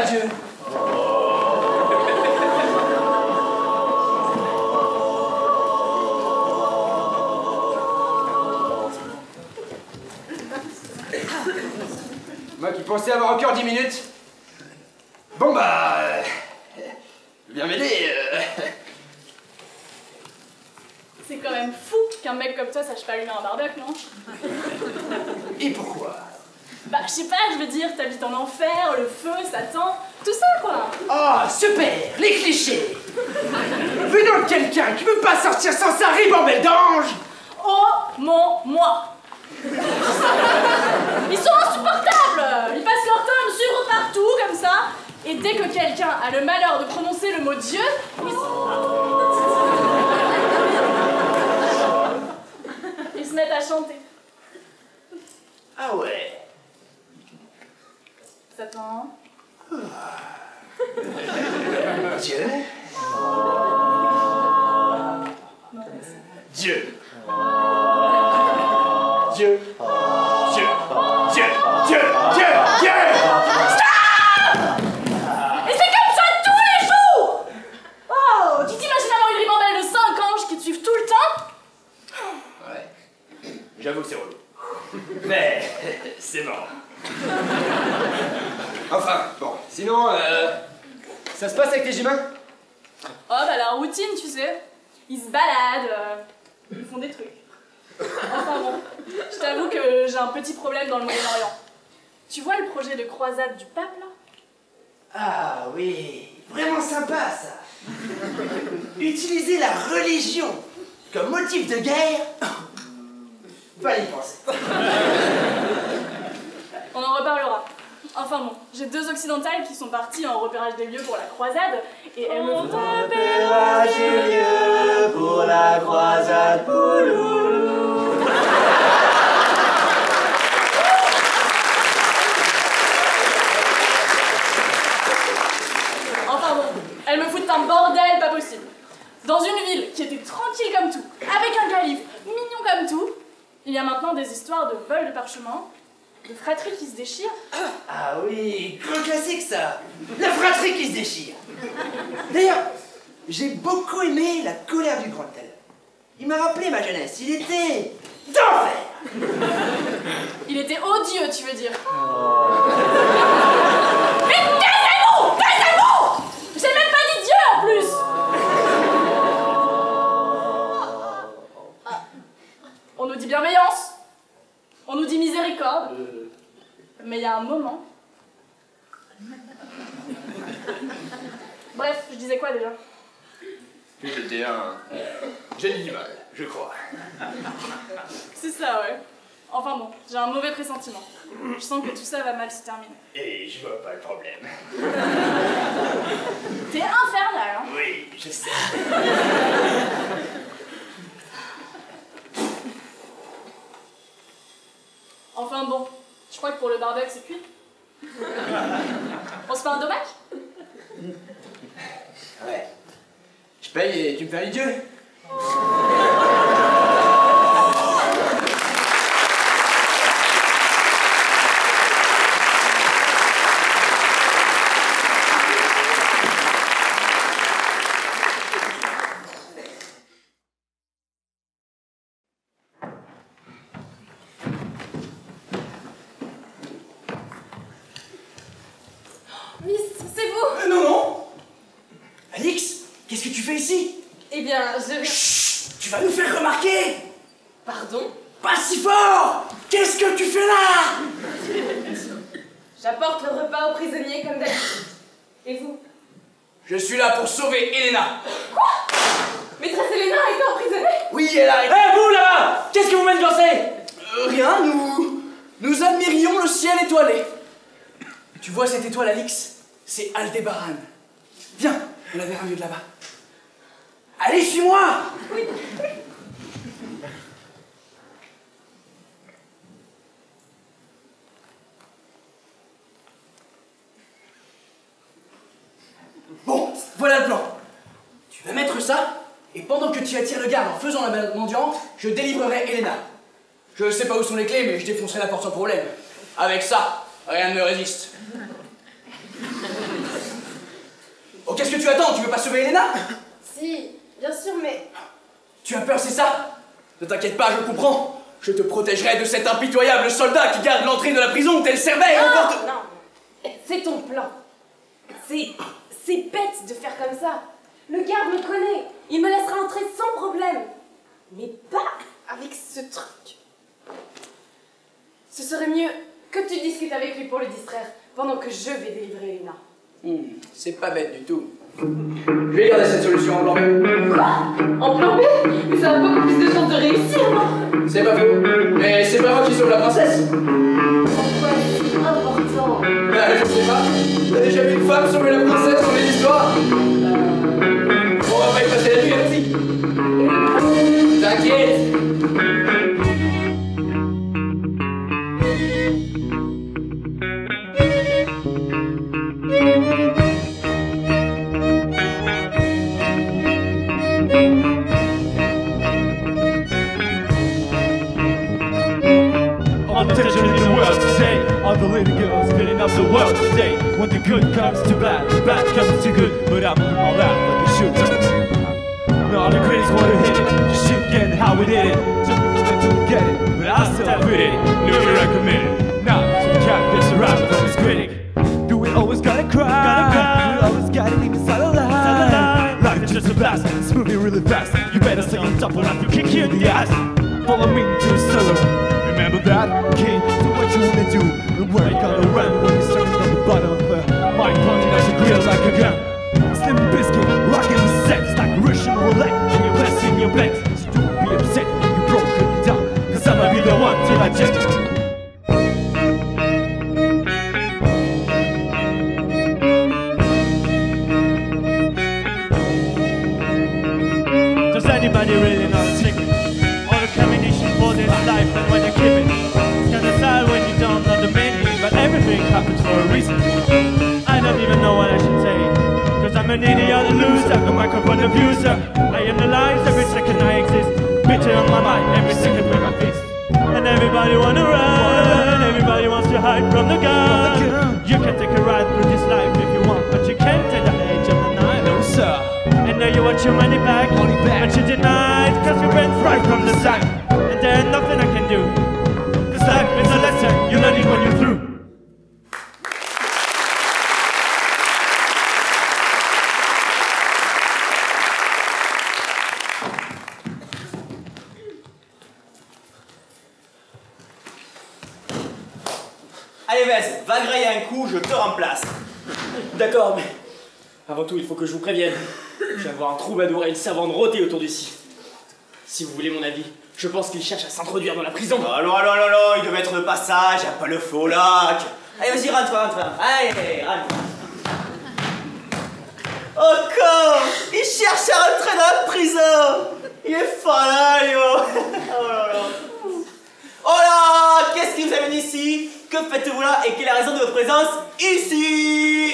Dieu. Moi qui pensais avoir encore 10 minutes. Bon bah... viens m'aider. C'est quand même fou qu'un mec comme toi sache pas allumer un barbecue, non? Et pourquoi? Bah, je sais pas, je veux dire, t'habites en enfer, le feu, Satan, tout ça, quoi. Oh, super, les clichés. Venant de quelqu'un qui veut pas sortir sans sa ribambelle d'ange. Oh mon moi. Ils sont insupportables. Ils passent leur temps à me suivre partout, comme ça, et dès que quelqu'un a le malheur de prononcer le mot Dieu, ils se mettent à chanter. Ah ouais. Satan. Dieu. Dieu. Dieu. Dieu. Dieu. Dieu. Dieu. Dieu. Stop! Et c'est comme ça tous les jours! Oh, tu t'imagines avoir une ribambelle de 5 anges qui te suivent tout le temps? Ouais. J'avoue que c'est relou. Mais c'est marrant. Enfin, bon, sinon, ça se passe avec les humains? Oh, bah la routine, tu sais. Ils se baladent, ils font des trucs. Enfin bon, je t'avoue que j'ai un petit problème dans le Moyen-Orient. Tu vois le projet de croisade du pape, là? Ah oui, vraiment sympa ça. Utiliser la religion comme motif de guerre, pas y penser. On en reparlera. Enfin bon, j'ai 2 occidentales qui sont parties en repérage des lieux pour la croisade, et elles me font... Repérage des lieux pour la croisade, pouloulou. Enfin bon, elles me foutent un bordel pas possible. Dans une ville qui était tranquille comme tout, avec un calife mignon comme tout, il y a maintenant des histoires de vol de parchemin, de fratries qui se déchirent. Ah oui, grand classique ça. La fratrie qui se déchire. D'ailleurs, j'ai beaucoup aimé la colère du grand tel. Il m'a rappelé ma jeunesse, il était d'enfer. Il était odieux, tu veux dire. Mais taisez-vous! Taisez-vous! J'ai même pas dit Dieu en plus! On nous dit bienveillance, on nous dit miséricorde, mais il y a un moment... Bref, je disais quoi déjà? Que j'étais un jeune animal, je crois. C'est ça, ouais. Enfin bon, j'ai un mauvais pressentiment. Je sens que tout ça va mal se terminer. Et je vois pas le problème. T'es infernal, hein? Oui, je sais. Enfin bon, je crois que pour le barbecue, c'est cuit. On se fait un domac? Ouais. Je paye et tu me fais un idiot. Miss, c'est vous? Non, non. Alix, qu'est-ce que tu fais ici? Eh bien, je... Chut, tu vas nous faire remarquer. Pardon? Pas si fort. Qu'est-ce que tu fais là? J'apporte le repas aux prisonniers comme d'habitude. Et vous? Je suis là pour sauver Elena. Quoi? Maîtresse Elena a été emprisonnée? Oui, elle a... Hé, vous là-bas! Qu'est-ce que vous m'êtes lancé? Rien, nous admirions le ciel étoilé. Tu vois cette étoile, Alix? C'est Aldébaran. Viens, on la verra mieux de là-bas. Allez, suis-moi. Oui. Bon, voilà le plan. Tu vas mettre ça, et pendant que tu attires le garde en faisant la balade mendiante, je délivrerai Elena. Je sais pas où sont les clés, mais je défoncerai la porte sans problème. Avec ça, rien ne me résiste. Oh, qu'est-ce que tu attends? Tu veux pas sauver Elena? Si, bien sûr, mais... Tu as peur, c'est ça? Ne t'inquiète pas, je comprends. Je te protégerai de cet impitoyable soldat qui garde l'entrée de la prison tel Cerbère. Non, non, c'est ton plan. C'est bête de faire comme ça. Le garde me connaît. Il me laissera entrer sans problème. Mais pas avec ce truc. Ce serait mieux que tu discutes avec lui pour le distraire, pendant que je vais délivrer Elena. C'est pas bête du tout. Je vais garder cette solution en plan B. Quoi? En plan B? Mais ça a beaucoup plus de chances de réussir, non? C'est pas faux. Mais c'est pas moi qui sauve la princesse. Pourquoi c'est important? Je sais pas. T'as déjà vu une femme sauver la princesse dans les histoires? On va pas y passer la nuit, allons-y. T'inquiète. Attention in the world today, all the little girls filling up the world today. When the good comes to bad, the bad comes to good, but I'm all out like a shoot. All the critics want to hit it, just shoot again how we did it. Just because they don't get it, but I still fit it. Look at I committed. Now to the cat gets around from his critic. Do we always gotta cry? We always gotta leave inside a lie. Life is just a blast, it's moving really fast. You better stay on top or not you kick you in the ass. Follow me to the solo. Remember that, kid, do what you wanna do. And where you gonna run when you're standing on the bottom of the mic, pointing at your grill like a gun. Slim biscuit, rocking the sets like Russian roulette. And you're resting your legs, so don't be upset when you broke it down. Cause I'ma be the one till I jet. Does anybody really know the secret? All the combination for this life and when you keep it. It's kinda sad when you don't know the meaning, but everything happens for a reason. I don't even know what I should say, cause I'm an idiot, a loser, a microphone abuser. I analyze every second I exist, bitter on my mind, every second with my fist. And everybody wanna run, everybody wants to hide from the gun. You can take a ride through this life if you want, but you can't take the edge of the night. No sir. And now you want your money back, but you denied, cause you went right from the side. And there's nothing I can do, cause life is a lesson, you learn it when you're through. Allez, vas-y, va grailler un coup, je te remplace. D'accord, mais avant tout, il faut que je vous prévienne. Je vais avoir un troubadour et une servante rôtée autour du site. Si vous voulez mon avis, je pense qu'il cherche à s'introduire dans la prison. Alors, il devait être de passage, y'a pas le feu au lac. Allez, vas-y, rentre. Allez, rentre. Oh, con! Il cherche à rentrer dans la prison! Il est fin yo! Oh là là! Oh là! Qu'est-ce qui vous amène ici? Que faites-vous là? Et quelle est la raison de votre présence ici?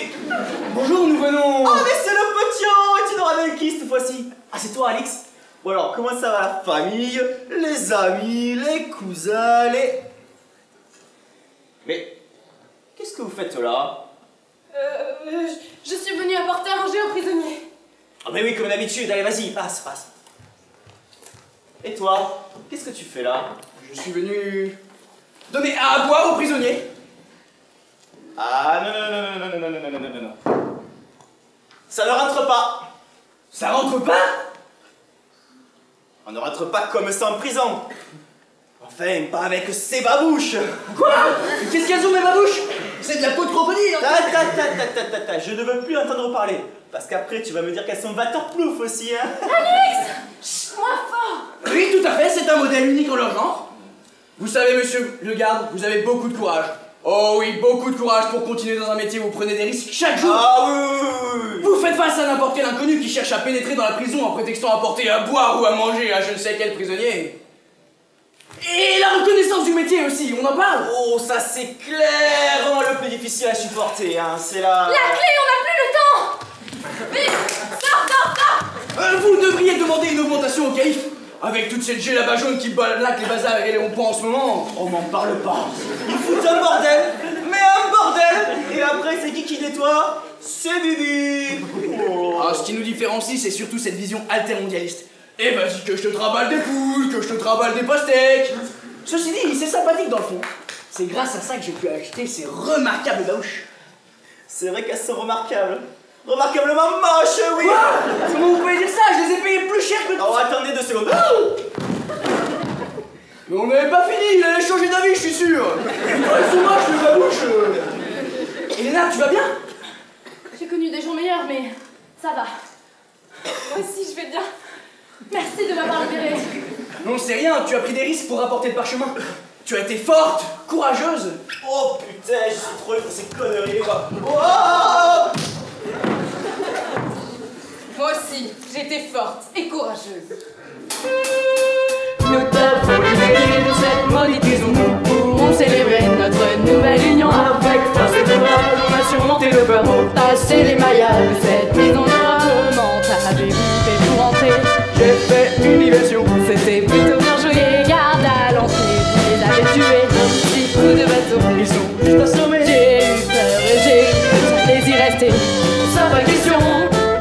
Bonjour, nous venons... Oh, mais c'est le petit! Et tu nous ramènes qui cette fois-ci? Ah, c'est toi, Alix? Ou alors, comment ça va la famille? Les amis, les cousins, les... Mais... qu'est-ce que vous faites là? Je suis venue apporter à manger aux prisonniers. Ah mais oui, comme d'habitude, allez vas-y, passe. Et toi, qu'est-ce que tu fais là? Je suis venu... donner à boire aux prisonniers. Ah non. Ça ne rentre pas. Ça rentre pas? On ne rentre pas comme ça en prison. Enfin, pas avec ces babouches. Quoi? Qu'est-ce qu'elles ont, mes babouches? C'est de la peau de crocodile. Ta, je ne veux plus entendre parler. Parce qu'après, tu vas me dire qu'elles sont waterproof aussi, hein. Alex! Chut, moi fort! Oui, tout à fait, c'est un modèle unique en leur genre. Vous savez, monsieur le garde, vous avez beaucoup de courage. Oh oui, beaucoup de courage pour continuer dans un métier où vous prenez des risques chaque jour. Ah oui. Vous faites face à n'importe quel inconnu qui cherche à pénétrer dans la prison en prétextant apporter à boire ou à manger à je ne sais quel prisonnier. Et la reconnaissance du métier aussi, on en parle? Oh, ça c'est clairement le plus difficile à supporter, hein. C'est la... La clé, on n'a plus le temps! Vite! Sors! Vous devriez demander une augmentation au calife. Avec toute cette gélaba jaune qui blaque les bazars et les ronds-points en ce moment, on m'en parle pas. Il fout un bordel, mais un bordel. Et Et après, c'est qui nettoie? C'est Bibi. Ah, ce qui nous différencie, c'est surtout cette vision altermondialiste. Et vas-y que je te traballe des poules, que je te traballe des pastèques. Ceci dit, c'est sympathique dans le fond. C'est grâce à ça que j'ai pu acheter ces remarquables baouches. C'est vrai qu'elles sont remarquables. Remarquablement moches, oui. Quoi? Comment vous pouvez dire ça? Je les ai payées plus cher que... Oh, attendez 2 secondes. Mais on n'avait pas fini, il allait changer d'avis, je suis sûr. Elles sont moches, les babouches. Elena, tu vas bien? J'ai connu des jours meilleurs, mais ça va. Moi aussi, je vais bien. Merci de m'avoir libérée. Non, c'est rien, tu as pris des risques pour rapporter le parchemin. Tu as été forte, courageuse. Oh putain, je suis trop pour ces conneries, quoi. Oh. Moi aussi, j'étais forte et courageuse. Nous t'avons libérés de cette maudite prison. Nous pourrons célébrer notre nouvelle union. Avec force et courage, on a surmonté le peur pour passer les maillages de cette maison noire. Comment t'avez-vous fait pour rentrer? J'ai fait une diversion, c'était plutôt bien joué. Les gardes à l'entrée, vous les avez tués. Un petit coup de bateau, ils sont juste assommés. J'ai eu peur et j'ai eu les y rester. Sans pas question,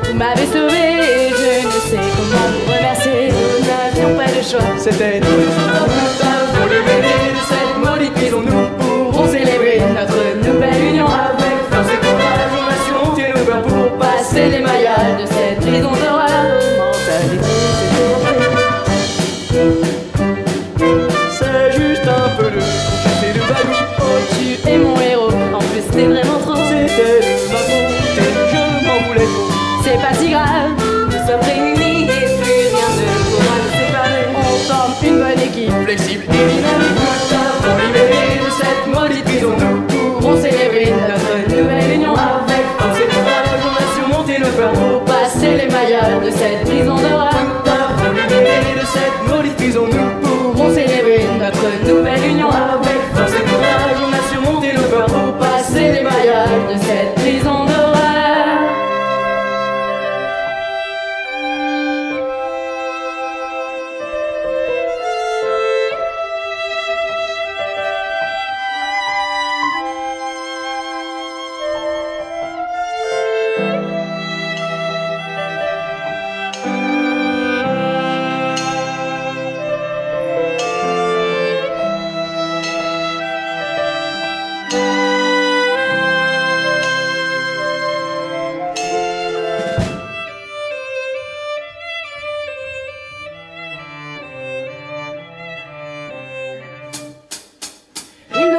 vous m'avez sauvé et je ne sais comment vous remercier. Nous n'avions pas de choix, c'était nous. Nous t'avons libérés de cette maudite prison. Nous pourrons célébrer notre nouvelle union. Avec force et courage, on a surmonté nos peurs pour passer les maillages de cette prison d'horreur. C'est juste un peu de confiance et de bagout. Oh, tu es mon héros, en plus t'es vraiment trop. C'était de ma faute et je m'en voulais trop. C'est pas si grave, nous sommes réunis et plus rien ne pourra nous séparer. On forme une bonne équipe, flexible et dynamique. Nous t'avons libérés de cette maudite prison. Nous pourrons célébrer notre nouvelle union. Avec force et courage, on a surmonté nos peurs pour passer les maillages de cette prison d'horreur. Nous t'avons libérés de cette maudite prison. Nous pourrons célébrer notre nouvelle union. Avec force et courage, on a surmonté nos peurs pour passer les maillages de cette prison d'horreur.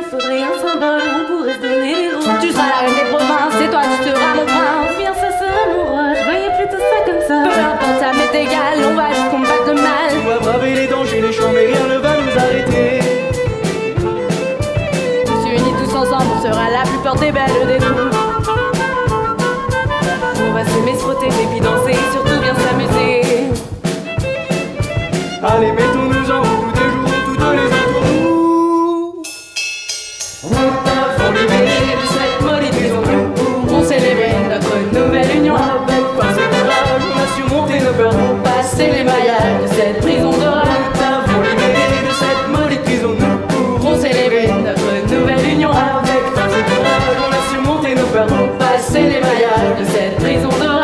Faudrait un symbole, on pourrait se donner les rôles. Tu seras la reine des provinces, et toi tu seras mon prince. Bien ça sera mon roi, je voyais plutôt ça comme ça. Peu importe, ça m'est égal, on va juste combattre le mal. On va braver les dangers, les champs, mais rien ne va nous arrêter. Tous unis, tous ensemble, on sera la plus forte et belle des groupes. On va s'aimer, se frotter, et puis danser, et surtout bien s'amuser. Allez, mettons-nous en route, et jouons toutes les entours. Nous t'avons libérés de cette maudite prison. Nous pourrons célébrer notre nouvelle union. Avec force et courage, on a surmonté nos peurs pour passer les maillages de cette prison d'horreur. Nous t'avons libérés de cette maudite prison. Nous pourrons célébrer notre nouvelle union. Avec force et courage, on a surmonté nos peurs pour passer les maillages de cette prison d'horreur.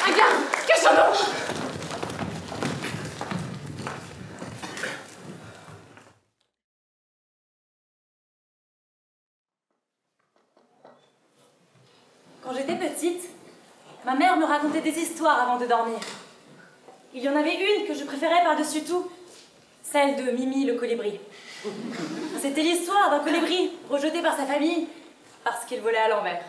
Regarde, cache-toi. Quand j'étais petite, ma mère me racontait des histoires avant de dormir. Il y en avait une que je préférais par-dessus tout, celle de Mimi le colibri. C'était l'histoire d'un colibri rejeté par sa famille parce qu'il volait à l'envers.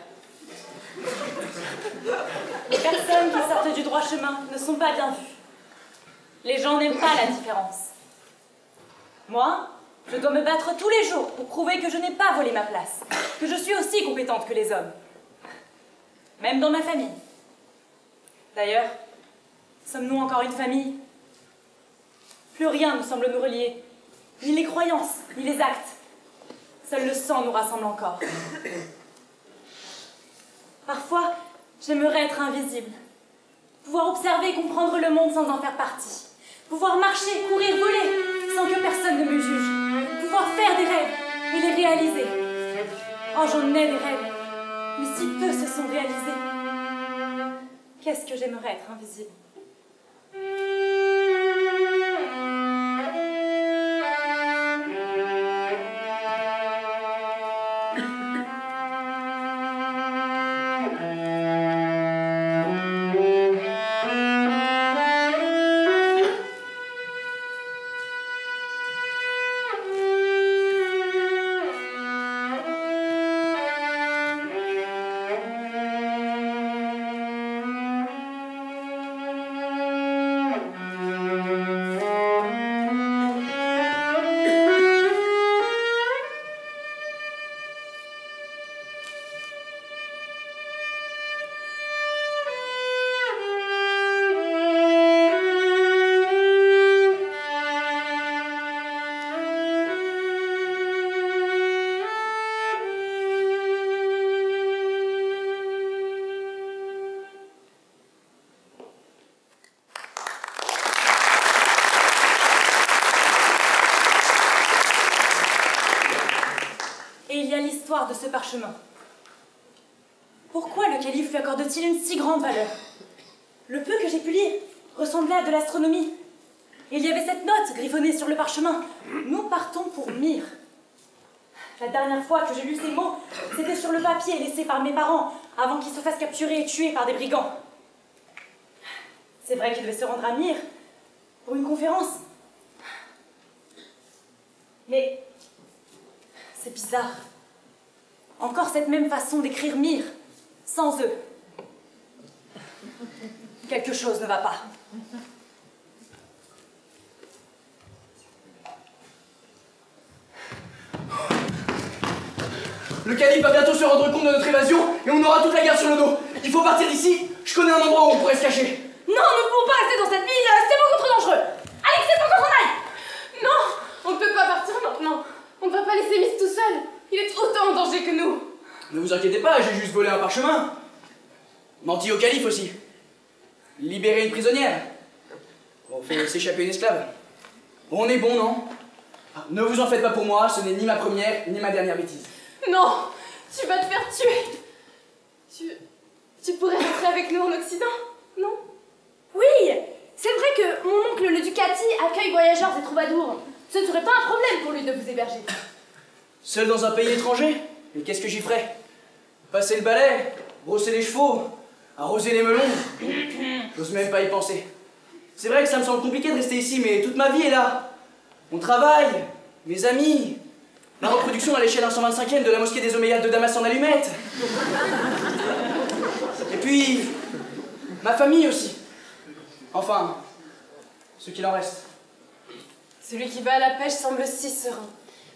Les personnes qui sortent du droit chemin ne sont pas bien vues. Les gens n'aiment pas la différence. Moi, je dois me battre tous les jours pour prouver que je n'ai pas volé ma place, que je suis aussi compétente que les hommes. Même dans ma famille. D'ailleurs, sommes-nous encore une famille? Plus rien ne semble nous relier. Ni les croyances, ni les actes. Seul le sang nous rassemble encore. Parfois, j'aimerais être invisible. Pouvoir observer et comprendre le monde sans en faire partie. Pouvoir marcher, courir, voler, sans que personne ne me juge. Pouvoir faire des rêves et les réaliser. Oh, j'en ai des rêves, mais si peu se sont réalisés. Qu'est-ce que j'aimerais être invisible? De ce parchemin. Pourquoi le calife lui accorde-t-il une si grande valeur? Le peu que j'ai pu lire ressemblait à de l'astronomie. Et il y avait cette note griffonnée sur le parchemin. Nous partons pour Myre. La dernière fois que j'ai lu ces mots, c'était sur le papier laissé par mes parents avant qu'ils se fassent capturer et tuer par des brigands. C'est vrai qu'ils devaient se rendre à Myre pour une conférence. Mais c'est bizarre. Encore cette même façon d'écrire Myre, sans eux. Quelque chose ne va pas. Le calife va bientôt se rendre compte de notre évasion et on aura toute la garde sur le dos. Il faut partir d'ici. Je connais un endroit où on pourrait se cacher. Non, nous ne pouvons pas rester dans cette ville, c'est beaucoup trop dangereux. Alex, c'est faut qu'on s'en aille. Non, on ne peut pas partir maintenant. On ne va pas laisser Miss tout seul. Il est autant en danger que nous. Ne vous inquiétez pas, j'ai juste volé un parchemin. Menti au calife aussi. Libéré une prisonnière. On fait s'échapper une esclave. On est bon, non? Ne vous en faites pas pour moi, ce n'est ni ma première ni ma dernière bêtise. Non, tu vas te faire tuer. Tu pourrais rentrer avec nous en Occident, non? Oui, c'est vrai que mon oncle le Ducati accueille voyageurs et troubadours. Ce ne serait pas un problème pour lui de vous héberger. Seul dans un pays étranger? Mais qu'est-ce que j'y ferais? Passer le balai, brosser les chevaux, arroser les melons. J'ose même pas y penser. C'est vrai que ça me semble compliqué de rester ici, mais toute ma vie est là. Mon travail, mes amis, la reproduction à l'échelle 125e de la mosquée des Omeyyades de Damas en allumettes. Et puis, ma famille aussi. Enfin, ce qu'il en reste. Celui qui va à la pêche semble si serein.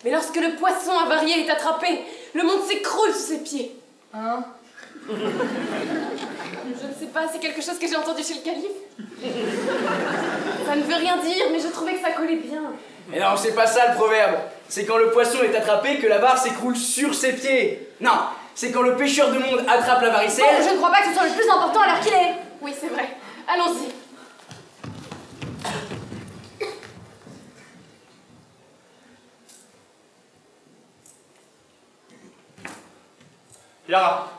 Mais lorsque le poisson avarié est attrapé, le monde s'écroule sous ses pieds. Hein? Je ne sais pas, c'est quelque chose que j'ai entendu chez le calife. Ça ne veut rien dire, mais je trouvais que ça collait bien. Mais non, c'est pas ça le proverbe. C'est quand le poisson est attrapé que l'avare s'écroule sur ses pieds. Non, c'est quand le pêcheur de monde attrape la varicelle. Bon, je ne crois pas que ce soit le plus important à l'heure qu'il est. Oui, c'est vrai. Allons-y. Yara.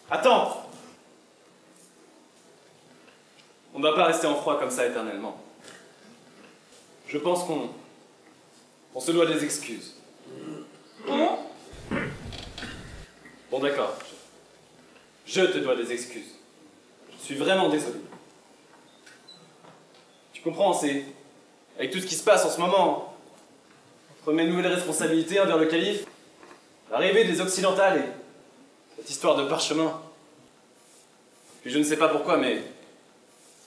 Attends. On ne va pas rester en froid comme ça éternellement. Je pense qu'on se doit des excuses. Bon d'accord. Je te dois des excuses. Je suis vraiment désolé. Tu comprends, c'est... Avec tout ce qui se passe en ce moment, entre mes nouvelles responsabilités envers le calife, l'arrivée des occidentales et cette histoire de parchemin. Puis je ne sais pas pourquoi, mais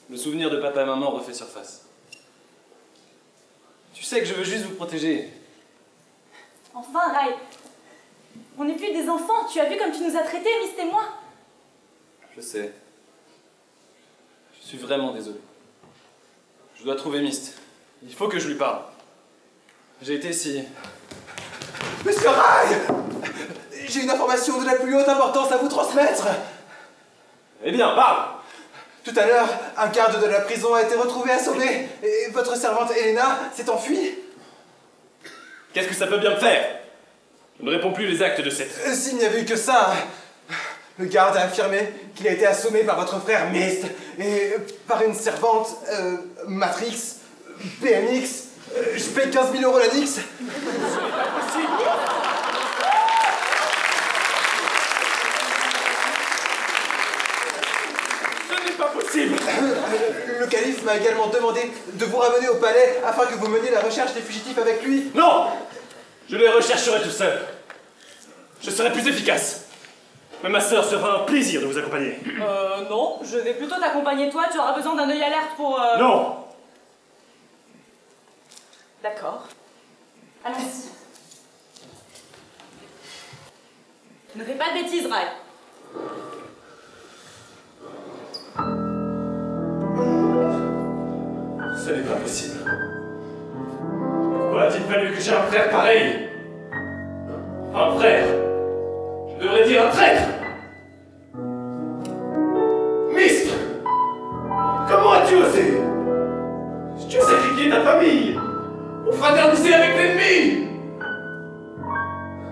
le souvenir de papa et maman refait surface. Tu sais que je veux juste vous protéger. Enfin, Rai, on n'est plus des enfants. Tu as vu comme tu nous as traités, Miss et moi? Je sais. Je suis vraiment désolé. Je dois trouver Myst. Il faut que je lui parle. J'ai été si... Monsieur Rai! J'ai une information de la plus haute importance à vous transmettre. Eh bien, parle! Tout à l'heure, un garde de la prison a été retrouvé assommé et votre servante Elena s'est enfuie. Qu'est-ce que ça peut bien me faire? Je ne réponds plus les actes de cette... S'il n'y avait eu que ça, le garde a affirmé qu'il a été assommé par votre frère Myst et par une servante, Matrix, BMX, je paye 15 000 € la Nix. Pas possible. Le calife m'a également demandé de vous ramener au palais afin que vous meniez la recherche des fugitifs avec lui. Non! Je les rechercherai tout seul. Je serai plus efficace. Mais ma sœur sera un plaisir de vous accompagner. Non, je vais plutôt t'accompagner toi, tu auras besoin d'un œil alerte pour... Non! D'accord. Allons-y. Ne fais pas de bêtises, Rai. Ce n'est pas possible. Pourquoi a-t-il fallu que j'ai un frère pareil? Un frère? Je devrais dire un traître! Myst! Comment as-tu osé? Tu as sacrifié ta famille pour fraterniser avec l'ennemi!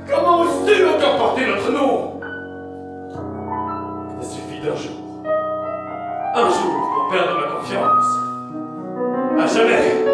Comment oses-tu encore porter notre nom? Il suffit d'un jour. Un jour pour perdre ma confiance. À jamais!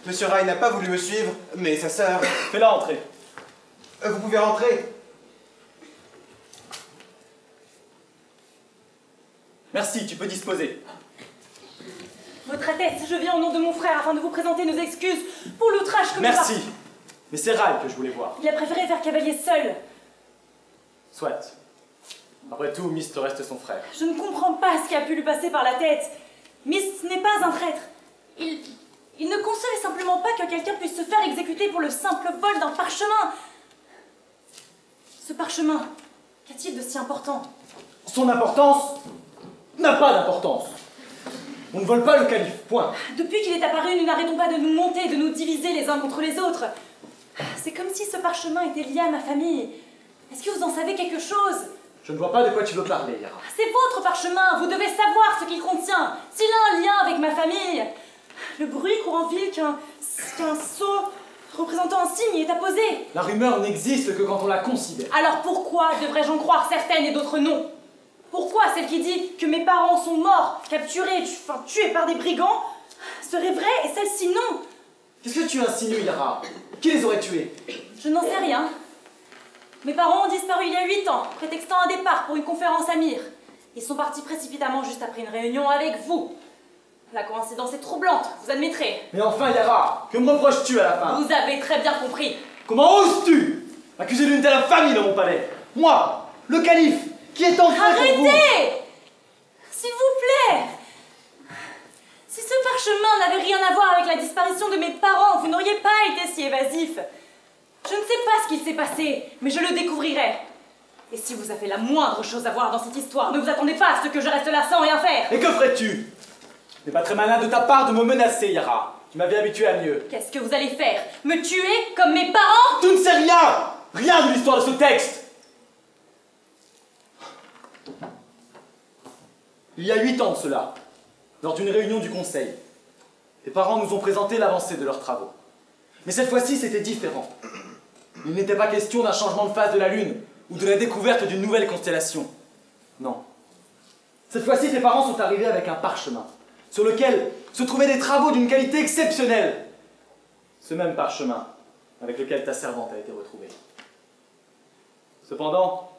Monsieur Rai n'a pas voulu me suivre, mais sa sœur... Fais-la entrer. Vous pouvez rentrer. Merci, tu peux disposer. Votre Altesse, je viens au nom de mon frère afin de vous présenter nos excuses pour l'outrage commis par... Merci. Mais c'est Rai que je voulais voir. Il a préféré faire cavalier seul. Soit. Après tout, Mist reste son frère. Je ne comprends pas ce qui a pu lui passer par la tête. Mist n'est pas un traître. Il ne concevait simplement pas que quelqu'un puisse se faire exécuter pour le simple vol d'un parchemin. Ce parchemin, qu'a-t-il de si important? Son importance n'a pas d'importance. On ne vole pas le calife, point. Depuis qu'il est apparu, nous n'arrêtons pas de nous monter, de nous diviser les uns contre les autres. C'est comme si ce parchemin était lié à ma famille. Est-ce que vous en savez quelque chose? Je ne vois pas de quoi tu veux parler, Yara. C'est votre parchemin, vous devez savoir ce qu'il contient. S'il a un lien avec ma famille. Le bruit court en ville qu'un sceau représentant un signe est apposé. La rumeur n'existe que quand on la considère. Alors pourquoi devrais-je en croire certaines et d'autres non? Pourquoi celle qui dit que mes parents sont morts, capturés, tués par des brigands, serait vraie et celle-ci non? Qu'est-ce que tu insinues, Yara? Qui les aurait tués? Je n'en sais rien. Mes parents ont disparu il y a 8 ans, prétextant un départ pour une conférence à Myre. Ils sont partis précipitamment juste après une réunion avec vous. La coïncidence est troublante, vous admettrez. Mais enfin, Yara, que me reproches-tu à la fin? Vous avez très bien compris. Comment oses-tu accuser d'une telle infamie dans mon palais? Moi, le calife, qui est en train pour vous? Arrêtez! S'il vous plaît! Si ce parchemin n'avait rien à voir avec la disparition de mes parents, vous n'auriez pas été si évasif. Je ne sais pas ce qu'il s'est passé, mais je le découvrirai. Et si vous avez la moindre chose à voir dans cette histoire, ne vous attendez pas à ce que je reste là sans rien faire. Et que ferais-tu? Ce n'est pas très malin de ta part de me menacer, Yara. Tu m'avais habitué à mieux. Qu'est-ce que vous allez faire? Me tuer comme mes parents? Tu ne sais rien! Rien de l'histoire de ce texte! Il y a 8 ans de cela, lors d'une réunion du conseil, les parents nous ont présenté l'avancée de leurs travaux. Mais cette fois-ci, c'était différent. Il n'était pas question d'un changement de phase de la Lune ou de la découverte d'une nouvelle constellation. Non. Cette fois-ci, tes parents sont arrivés avec un parchemin, sur lequel se trouvaient des travaux d'une qualité exceptionnelle. Ce même parchemin avec lequel ta servante a été retrouvée. Cependant,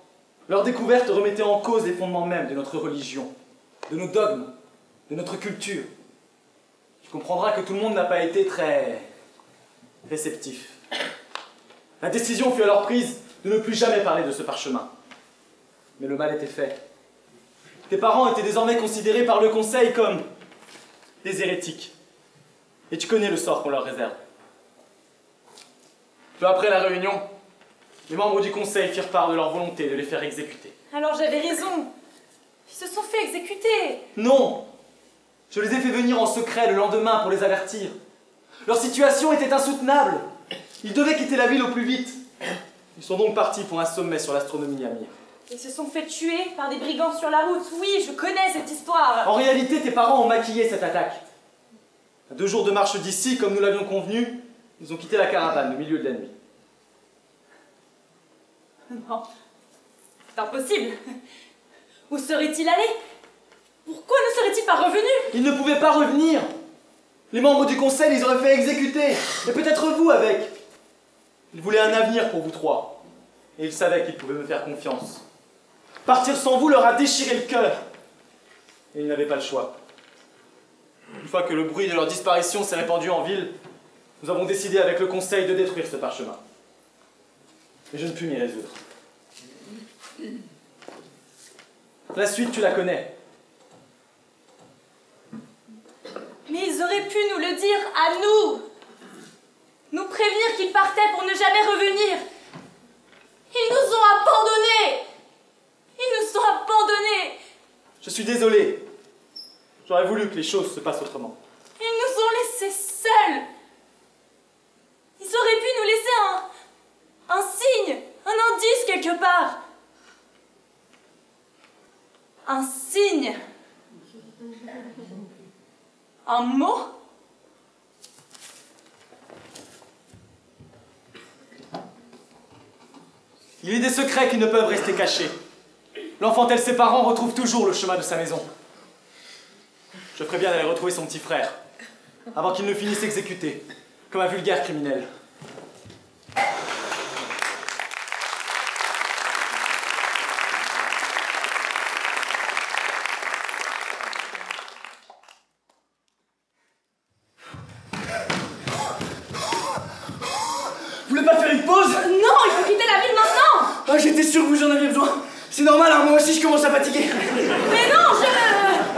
leur découverte remettait en cause les fondements mêmes de notre religion, de nos dogmes, de notre culture. Tu comprendras que tout le monde n'a pas été très réceptif. La décision fut alors prise de ne plus jamais parler de ce parchemin. Mais le mal était fait. Tes parents étaient désormais considérés par le conseil comme des hérétiques. Et tu connais le sort qu'on leur réserve. Peu après la réunion, les membres du conseil firent part de leur volonté de les faire exécuter. Alors j'avais raison. Ils se sont fait exécuter. Non! Je les ai fait venir en secret le lendemain pour les avertir. Leur situation était insoutenable. Ils devaient quitter la ville au plus vite. Ils sont donc partis pour un sommet sur l'astronomie à Myre. Ils se sont fait tuer par des brigands sur la route. Oui, je connais cette histoire. En réalité, tes parents ont maquillé cette attaque. À 2 jours de marche d'ici, comme nous l'avions convenu, ils ont quitté la caravane au milieu de la nuit. Non, c'est impossible. Où serait-il allé? Pourquoi ne serait-il pas revenu? Ils ne pouvaient pas revenir. Les membres du conseil les auraient fait exécuter. Et peut-être vous avec. Ils voulaient un avenir pour vous trois. Et ils savaient qu'ils pouvaient me faire confiance. Partir sans vous leur a déchiré le cœur. Et ils n'avaient pas le choix. Une fois que le bruit de leur disparition s'est répandu en ville, nous avons décidé avec le conseil de détruire ce parchemin. Mais je ne pus m'y résoudre. La suite, tu la connais. Mais ils auraient pu nous le dire à nous. Nous prévenir qu'ils partaient pour ne jamais revenir. Ils nous ont abandonnés. Ils nous ont abandonnés. Je suis désolé. J'aurais voulu que les choses se passent autrement. Ils nous ont laissés seuls. Ils auraient pu nous laisser un signe, un indice quelque part. Un signe. Un mot. Il y a des secrets qui ne peuvent rester cachés. L'enfant tel ses parents retrouve toujours le chemin de sa maison. Je ferais bien d'aller retrouver son petit frère, avant qu'il ne finisse exécuté. comme un vulgaire criminel. Vous voulez pas faire une pause? Non, il faut quitter la ville maintenant. Ah, j'étais sûr que vous en aviez besoin. C'est normal, hein, moi aussi je commence à fatiguer. Mais non,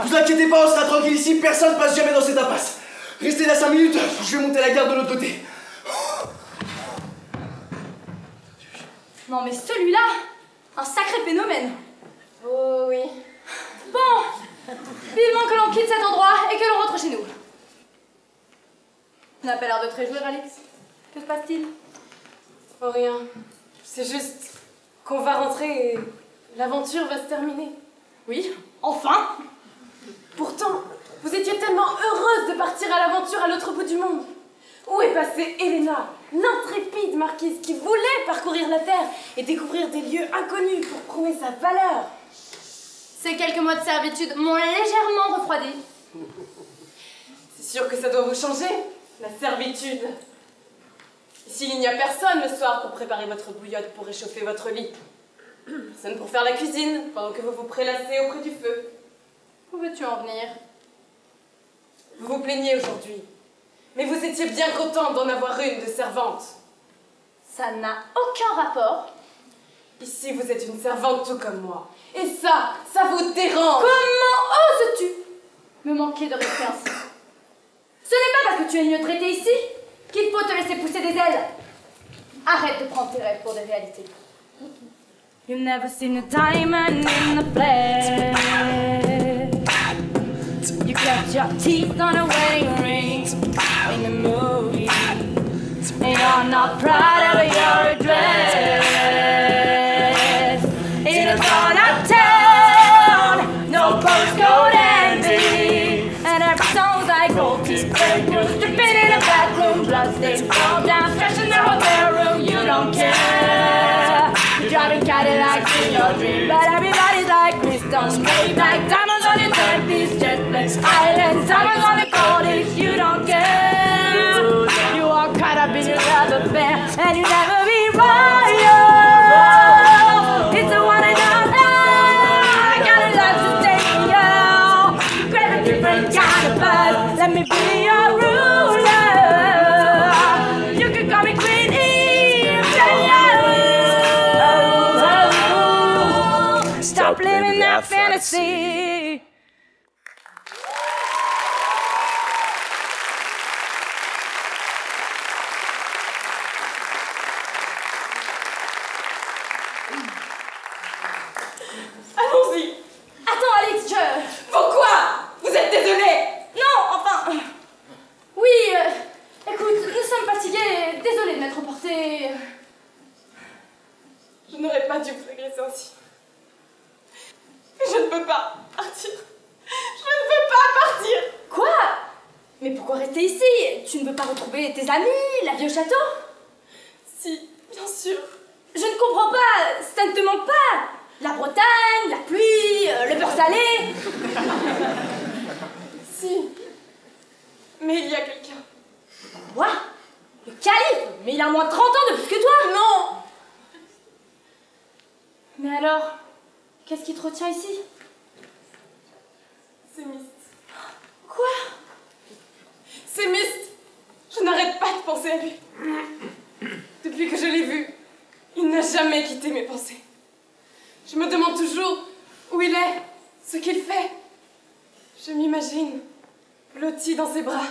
Vous inquiétez pas, on sera tranquille ici, personne passe jamais dans cette impasse. Restez là 5 minutes, je vais monter la garde de l'autre côté. Non mais celui-là, un sacré phénomène. Oh oui. Bon, vivement que l'on quitte cet endroit et que l'on rentre chez nous. Tu n'as pas l'air de te réjouir, Alix. Que se passe-t-il? Oh rien. C'est juste qu'on va rentrer et l'aventure va se terminer. Oui, enfin. Pourtant, vous étiez tellement heureuse de partir à l'aventure à l'autre bout du monde. Où est passée Helena, l'intrépide marquise qui voulait parcourir la terre et découvrir des lieux inconnus pour prouver sa valeur? Ces quelques mois de servitude m'ont légèrement refroidi. C'est sûr que ça doit vous changer, la servitude. Ici, il n'y a personne le soir pour préparer votre bouillotte pour réchauffer votre lit. Personne pour faire la cuisine pendant que vous vous prélassez auprès du feu. Où veux-tu en venir? Vous vous plaignez aujourd'hui, mais vous étiez bien content d'en avoir une de servante. Ça n'a aucun rapport. Ici, vous êtes une servante tout comme moi. Et ça vous dérange. Comment oses-tu me manquer de respect ainsi? Ce n'est pas parce que tu es mieux traité ici qu'il faut te laisser pousser des ailes. Arrête de prendre tes rêves pour des réalités. You've never seen a diamond in the flesh. You kept your teeth on a wedding ring in the movie, and you're not proud of your dress. In a torn-up town, no postcode ending, and every song's like gold teeth, dripping in a bathroom, bloodstains fall down, fresh in their hotel room. You don't care. You're driving Cadillacs in your dream, but everybody's like crystals, made like diamonds on your timepiece, jet black islands, diamonds on the goldies. You don't care. You are caught up in your love affair, and you never be royal. It's a one and done. I got a love to take you. Grab a different kind of buzz. Let me be your ruler. You can call me Queen Eve. Stop living that fantasy. Allons-y. Attends, Alix, Pourquoi? Vous êtes désolée? Non, enfin... Oui, écoute, nous sommes fatigués. Désolée de m'être emportée. Je n'aurais pas dû vous agresser ainsi. Mais je ne peux pas partir. Je ne peux pas partir. Quoi? Mais pourquoi rester ici? Tu ne veux pas retrouver tes amis, la vie au château? Si, bien sûr. Je ne comprends pas, ça ne te manque pas. La Bretagne, la pluie, le beurre salé. Si. Mais il y a quelqu'un. Quoi? Le calife? Mais il a moins 30 ans de plus que toi. Non. Mais alors, qu'est-ce qui te retient ici? C'est Myst. Quoi? C'est Myst. Je n'arrête pas de penser à lui. Depuis que je l'ai vu, il n'a jamais quitté mes pensées. Je me demande toujours où il est, ce qu'il fait. Je m'imagine blotti dans ses bras.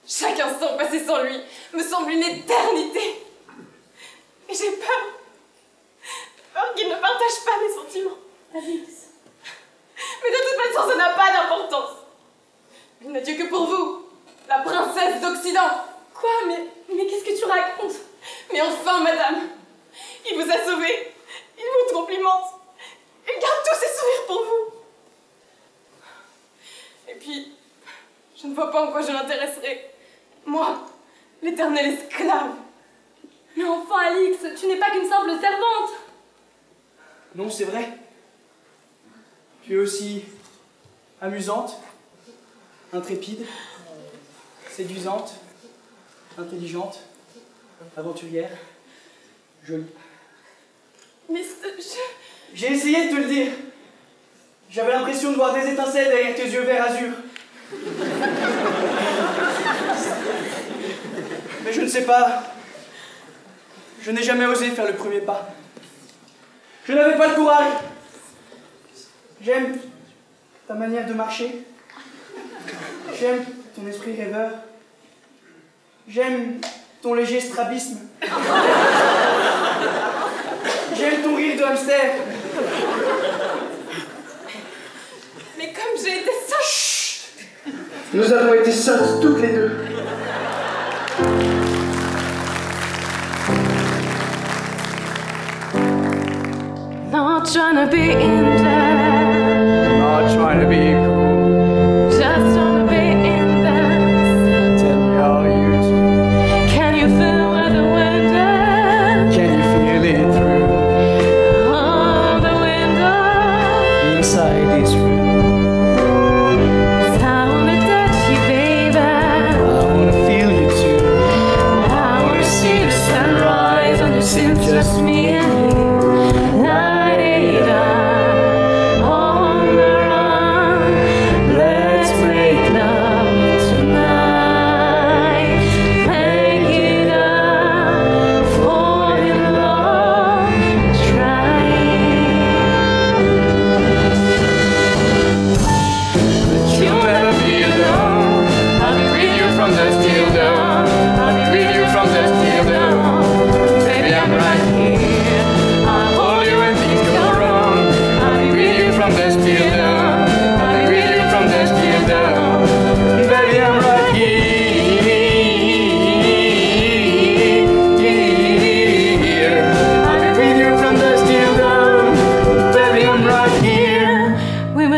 Chaque instant passé sans lui me semble une éternité. Et j'ai peur. Peur qu'il ne partage pas mes sentiments. Alix. Mais de toute façon, ça n'a pas d'importance. Il n'a Dieu que pour vous, la princesse d'Occident. Quoi? Mais qu'est-ce que tu racontes? Mais enfin, madame, il vous a sauvé. Il vous complimente. Il garde tous ses sourires pour vous. Et puis, je ne vois pas en quoi je l'intéresserai. Moi, l'éternelle esclave. Mais enfin, Alix, tu n'es pas qu'une simple servante. Non, c'est vrai. Tu es aussi amusante, intrépide, séduisante, intelligente, aventurière, jolie. Mais J'ai essayé de te le dire. J'avais l'impression de voir des étincelles derrière tes yeux verts azur. Mais je ne sais pas. Je n'ai jamais osé faire le premier pas. Je n'avais pas le courage. J'aime ta manière de marcher. J'aime ton esprit rêveur. J'aime ton léger strabisme. J'aime ton rire de hamster. Mais comme j'ai été sotte. Chut. Nous avons été sottes toutes les deux. Not trying to be in there, Not trying to be cool. just trying to be in there. Tell me how you do. Can you feel where the wind is? Can you feel it through? Oh, the window. Inside this room. 'Cause I wanna touch you, baby. I wanna feel you too. I wanna see the sunrise on the sea, just me and you.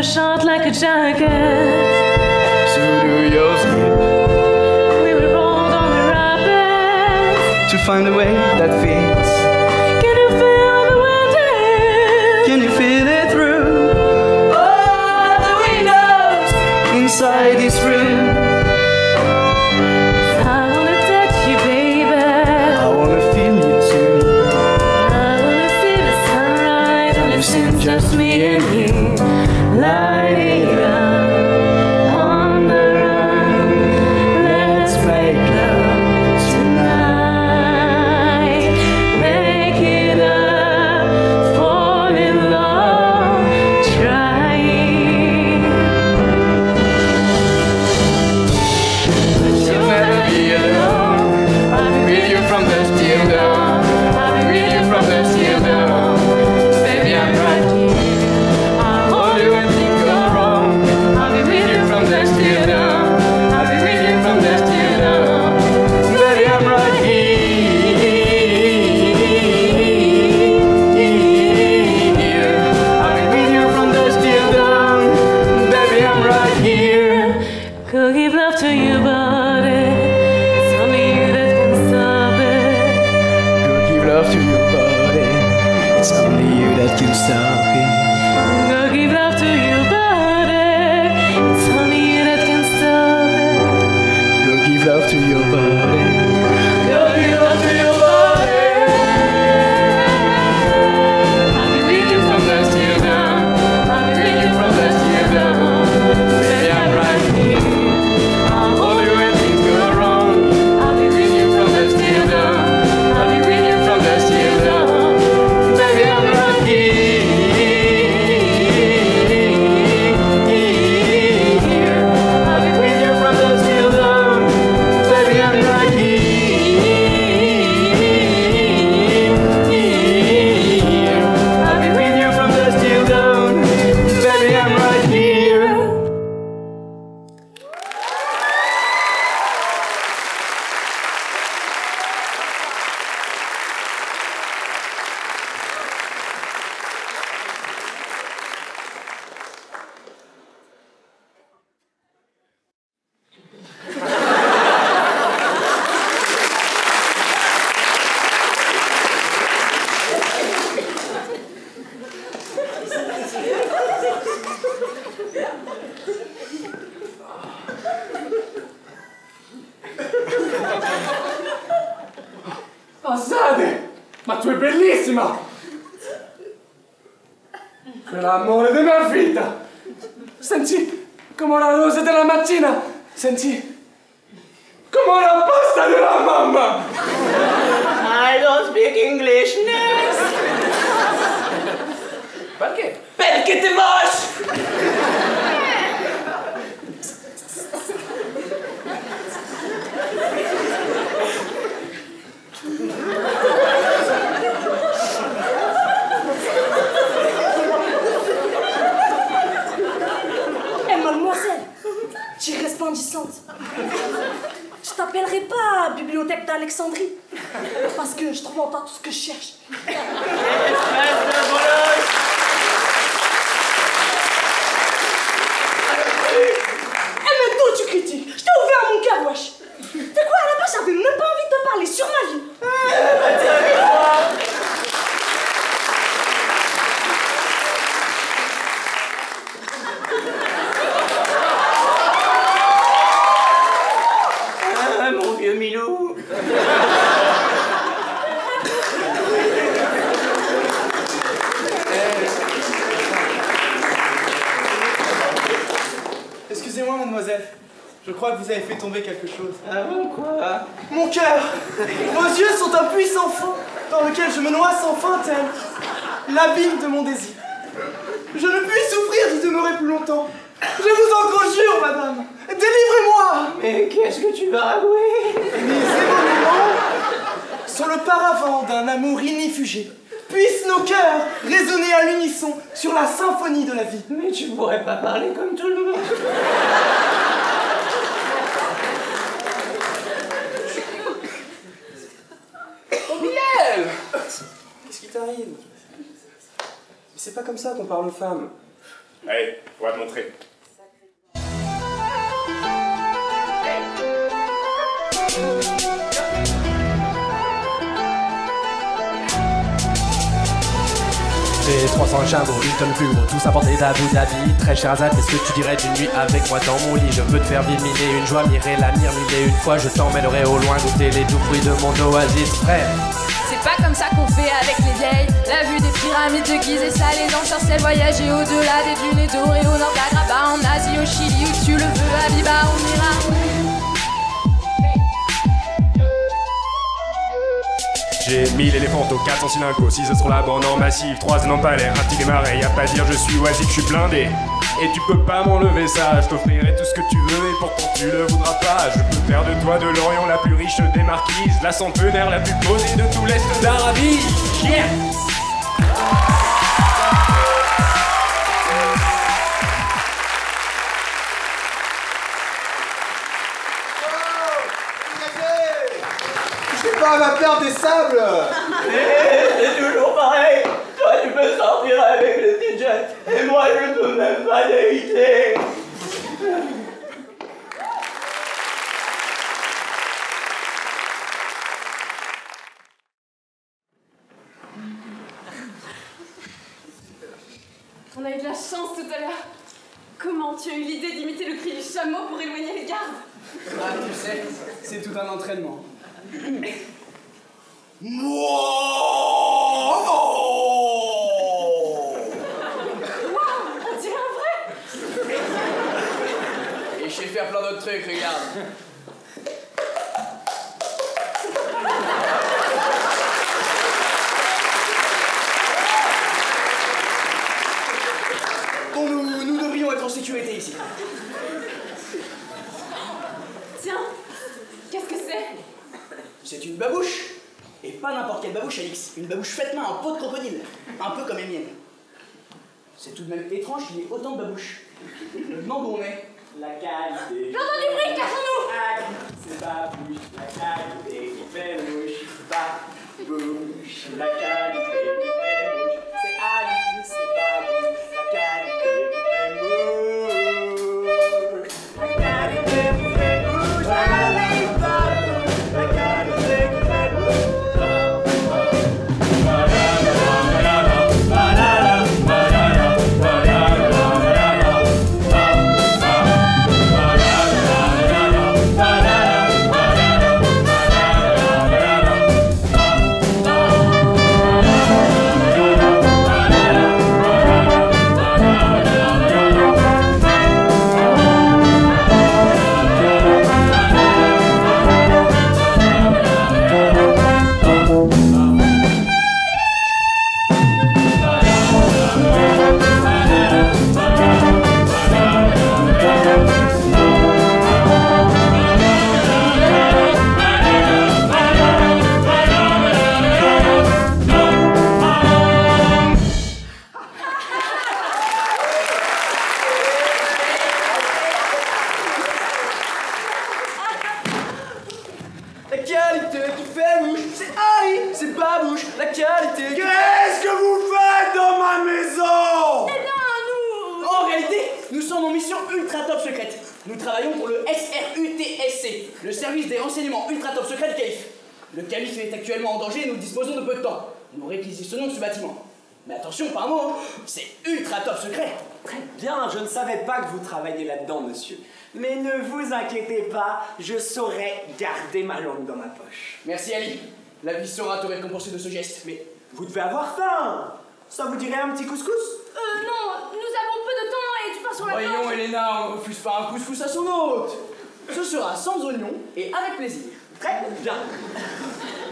Shot like a jacket. So do yours. We were rolled on the rapids To find a way that fits. Can you feel the wind is? Can you feel it through? All the windows inside this room. I wanna touch you, baby. I wanna feel you too. I wanna see the sunrise on the sea, just me and you. Light up on the run. Let's make love tonight. Make it up, fall in love, trying. But you'll never be alone. I'll be with you from dusk till dawn. I'll be with you from dusk till dawn. Baby, I'm right here. I'll hold you when things go wrong. I'll be with you from dusk till dawn. I'll be with you from dusk till dawn. Baby, I'm right here. I'll be with you from dusk till dawn. Baby, I'm right here. Could give love to you, but it's only you that can stop it. Go give love to your body. It's only you that can stop it. Go give love to you, but it's only you that can stop it. Go give love to your body. Go give love to your body. I'll be with you from dusk till dawn. I'll be with you from dusk till dawn. Baby, I'm right here. I'll hold you when things go wrong. I'll be with you from dusk till dawn. I'll be with you from dusk till dawn. Baby, I'm right here. Scheherazade, ma tu è bellissima! L'amore della vita! Senti, come la rosa della mattina! Senti, come la pasta della mamma! I don't speak English, next! Perché? Perché t'es moche! Mademoiselle, tu es resplendissante. Je t'appellerai pas bibliothèque d'Alexandrie, parce que je trouve pas tout ce que je cherche. Espèce de voleuse! Eh mais toi tu critiques, je t'ai ouvert mon cœur, wesh. T'es quoi à la base, j'avais même pas envie de te parler sur ma vie. Mon vieux Milou. Excusez-moi, mademoiselle. Je crois que vous avez fait tomber quelque chose. Ah bon, quoi? Mon cœur! Vos yeux sont un puissant fond dans lequel je me noie sans fin tel l'abîme de mon désir. Je ne puis souffrir d'y demeurer plus longtemps. Je vous en conjure, madame! Délivrez-moi! Mais qu'est-ce que tu vas avouer? Mes émoluments sont le paravent d'un amour ignifugé. Puissent nos cœurs résonner à l'unisson sur la symphonie de la vie. Mais tu pourrais pas parler comme tout le monde. Oh, Bilal! Qu'est-ce qui t'arrive? Mais c'est pas comme ça qu'on parle aux femmes. Allez, on va te montrer. J'ai 300 jambos, une tonne plus gros, tous apportés d'Abu Dhabi. Très cher Azad, qu'est-ce que tu dirais d'une nuit avec moi dans mon lit? Je veux te faire vivre mille et une joie, mirer l'avenir mille et une fois. Je t'emmènerai au loin goûter les doux fruits de mon oasis, frère. C'est pas comme ça qu'on fait avec les vieilles. La vue des pyramides de Gizeh, ça les ensorcelle. Voyager au-delà des dunes et dorées au nord d'Agraba, en Asie, au Chili, où tu le veux, à Biba, on ira. J'ai 1000 éléphants, 400 cylindres, 6 sur la bande en massif, 3 en palais, un tigre et marais, y'a pas à dire je suis oisif, je suis blindé. Et tu peux pas m'enlever ça, je t'offrirai tout ce que tu veux et pourtant tu le voudras pas. Je peux faire de toi de l'Orient la plus riche des marquises, la centenaire la plus posée de tout l'Est d'Arabie. Yeah! C'est pas à ma perte des sables! C'est toujours pareil. Toi, tu peux sortir avec le petit jet, et moi, je peux même pas d'éviter. On a eu de la chance tout à l'heure. Comment tu as eu l'idée d'imiter le cri du chameau pour éloigner les gardes? Ah, tu sais, c'est tout un entraînement. On dirait un vrai. Et je sais faire plein d'autres trucs, regarde. Bon, nous devrions être en sécurité ici. Tiens, qu'est-ce que c'est? C'est une babouche. Et pas n'importe quelle babouche, Alix. Une babouche faite main en peau de crocodile. Un peu comme les miennes. C'est tout de même étrange qu'il y ait autant de babouches. Le nom d'où on est. La qualité. J'entends du bruit, cachons-nous! C'est babouche, la qualité qui fait mouche. Babouche, la qualité qui fait mouche. C'est Alix, c'est babouche, la qualité qui fait mouche. La qualité qui fait mouche. Allez, babouche, la qualité qui fait mouche. qualité qui fait bouche. C'est Harry, c'est Babouche, la qualité. Qu'est-ce que vous faites dans ma maison? Eh bien, nous... En réalité, nous sommes en mission ultra top secrète. Nous travaillons pour le SRUTSC, le service des renseignements ultra top secrets du calife. Le calife est actuellement en danger et nous disposons de peu de temps. Nous réquisitionnons ce bâtiment. Mais attention, pas un mot, hein. C'est ultra top secret. Très bien, je ne savais pas que vous travailliez là-dedans, monsieur. Mais ne vous inquiétez pas, je saurai garder ma langue dans ma poche. Merci Ali. La vie saura te récompenser de ce geste. Mais vous devez avoir faim. Ça vous dirait un petit couscous? Non, nous avons peu de temps et tu pars sur la plage. Voyons, Elena, on ne refuse pas un couscous à son hôte. Ce sera sans oignon et avec plaisir. Très bien.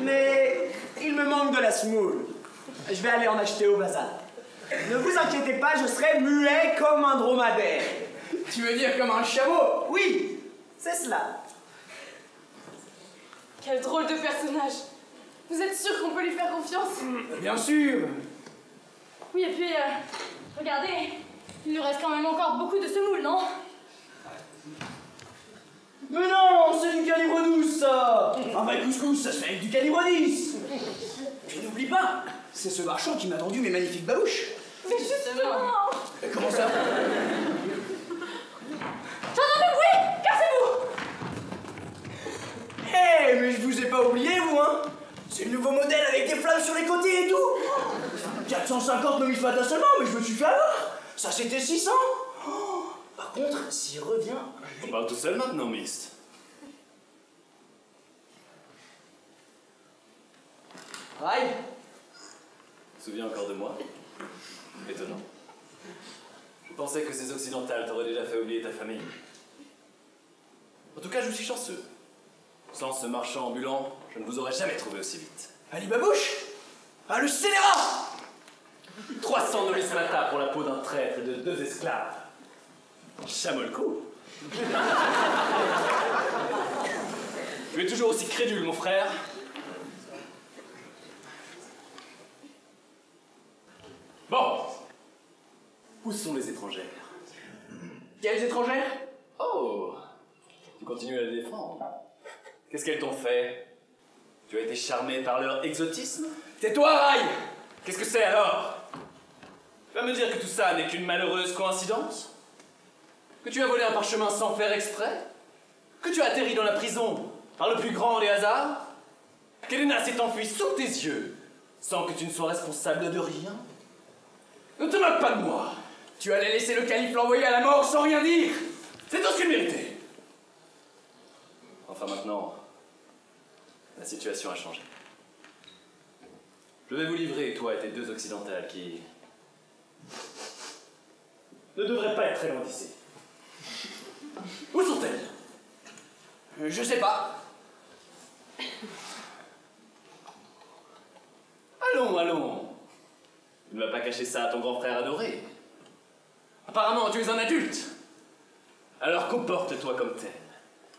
Mais il me manque de la semoule. Je vais aller en acheter au bazar. Ne vous inquiétez pas, je serai muet comme un dromadaire. Tu veux dire comme un chameau? Oui, c'est cela. Quel drôle de personnage. Vous êtes sûr qu'on peut lui faire confiance? Bien sûr. Oui, et puis, regardez, il nous reste quand même encore beaucoup de semoule, non? Mais non, c'est du calibre 12, ça. Un vrai couscous, ça se fait avec du calibre 10. Et n'oublie pas, c'est ce marchand qui m'a vendu mes magnifiques babouches. Mais justement. Mais comment ça? J'entends du bruit. Cassez-vous. Hé, mais je vous ai pas oublié, vous, hein. C'est le nouveau modèle avec des flammes sur les côtés et tout. 450 nomismata seulement, mais je me suis fait avoir. Ça, c'était 600. Oh, par contre, s'il revient... On parle tout seul maintenant, Mist. Aïe. Tu te souviens encore de moi? Étonnant. Je pensais que ces occidentales t'auraient déjà fait oublier ta famille. En tout cas, je suis chanceux. Sans ce marchand ambulant, je ne vous aurais jamais trouvé aussi vite. Ali Babouche. Ah, le scélérat. 300 nomismata pour la peau d'un traître et de 2 esclaves. Chamolco. Tu es toujours aussi crédule, mon frère. Bon. Où sont les étrangères? Quelles étrangères? Oh. Tu continues à les défendre. Qu'est-ce qu'elles t'ont fait? Tu as été charmé par leur exotisme? Tais-toi, Raï. Qu'est-ce que c'est alors? Tu vas me dire que tout ça n'est qu'une malheureuse coïncidence? Que tu as volé un parchemin sans faire exprès? Que tu as atterri dans la prison par le plus grand des hasards? Qu'Elena s'est enfuie sous tes yeux sans que tu ne sois responsable de rien? Ne te moque pas de moi! Tu allais laisser le calife l'envoyer à la mort sans rien dire. C'est tout ce qu'il méritait! Enfin maintenant, la situation a changé. Je vais vous livrer, toi et tes 2 occidentales qui... ne devraient pas être très loin d'ici. Où sont-elles? Je sais pas. Allons, allons. Tu ne vas pas cacher ça à ton grand frère adoré. Apparemment, tu es un adulte. Alors comporte-toi comme tel.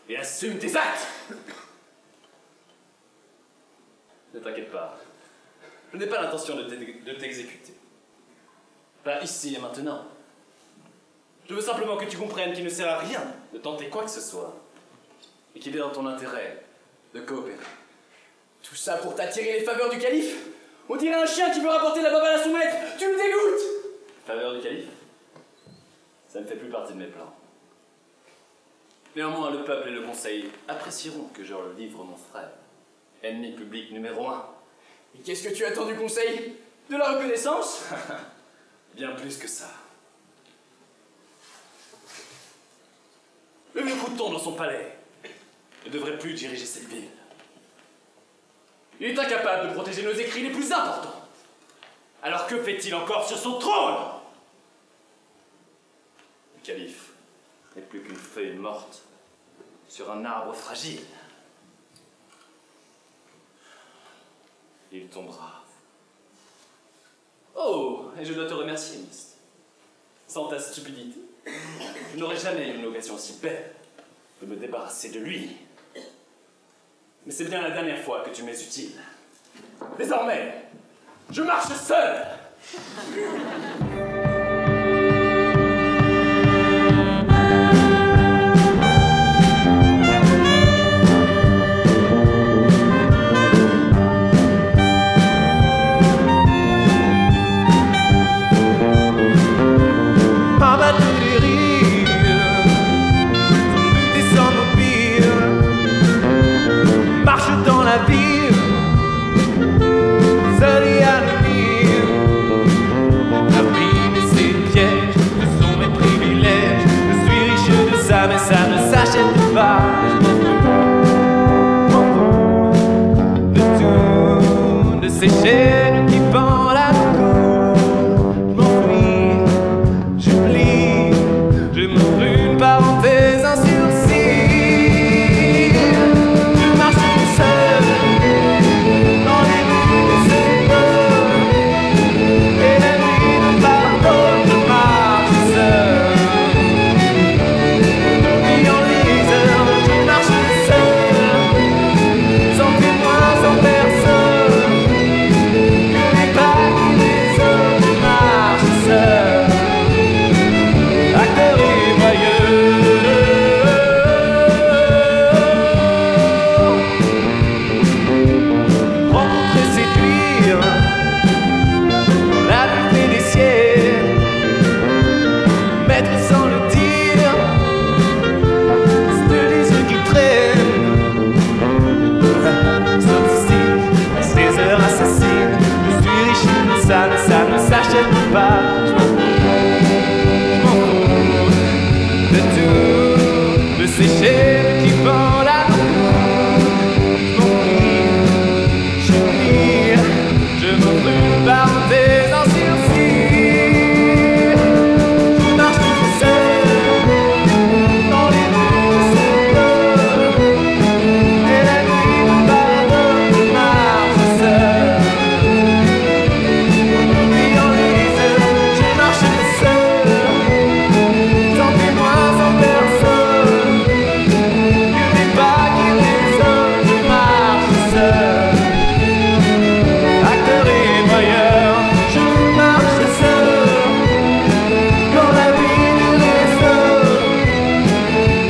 Et assume tes actes. Ne t'inquiète pas. Je n'ai pas l'intention de t'exécuter. Pas ici et maintenant. Je veux simplement que tu comprennes qu'il ne sert à rien de tenter quoi que ce soit. Et qu'il est dans ton intérêt de coopérer. Tout ça pour t'attirer les faveurs du calife? On dirait un chien qui veut rapporter la babale à son maître. Tu me dégoûtes. Faveur du calife? Ça ne fait plus partie de mes plans. Néanmoins, le peuple et le conseil apprécieront que je leur livre mon frère. Ennemi public numéro 1. Et qu'est-ce que tu attends du conseil? De la reconnaissance? Bien plus que ça. Le vieux Couton dans son palais ne devrait plus diriger cette ville. Il est incapable de protéger nos écrits les plus importants. Alors que fait-il encore sur son trône? Le calife n'est plus qu'une feuille morte sur un arbre fragile. Il tombera. Oh, et je dois te remercier, Mist. Sans ta stupidité, je n'aurais jamais eu une occasion aussi belle de me débarrasser de lui. Mais c'est bien la dernière fois que tu m'es utile. Désormais, je marche seul. ville, seul et anonyme. La vie et ses pièges, ce sont mes privilèges. Je suis riche de ça, mais ça ne s'achète pas. Je m'en fous de tout, de ces chaînes qui pendent la cour. Je m'enfuis, j'oublie, je m'ouvre une parenthèse, un sourcil. Je marche seul dans les rues de ce peuple. Et la nuit me pardonne, je marche seul. Nuit en liseur, je marche seul, sans témoin, sans personne. Que les pas qui les hommes, je marche seul. Acteur et voyeur. Rencontrer, séduire, la buffet des ciels, mettre sans le dire, c'est des yeux qui traînent. Statistique, ces heures assassines, je suis riche, ça ne s'achète pas. Je m'en fous de tout, de ces chaînes qui pendent la cour. Je m'enfuis, je m'ouvre une parenthèse, un sourcil. Je marche tout seul dans les rues de ce peuple. Et la nuit me pardonne, je marche seul. Nuit en liseur, je marche seul, sans témoin, sans personne. Que des pas qui résonnent, je marche seul. Acteur et voyeur, je marche seul. Quand la vie nous résonne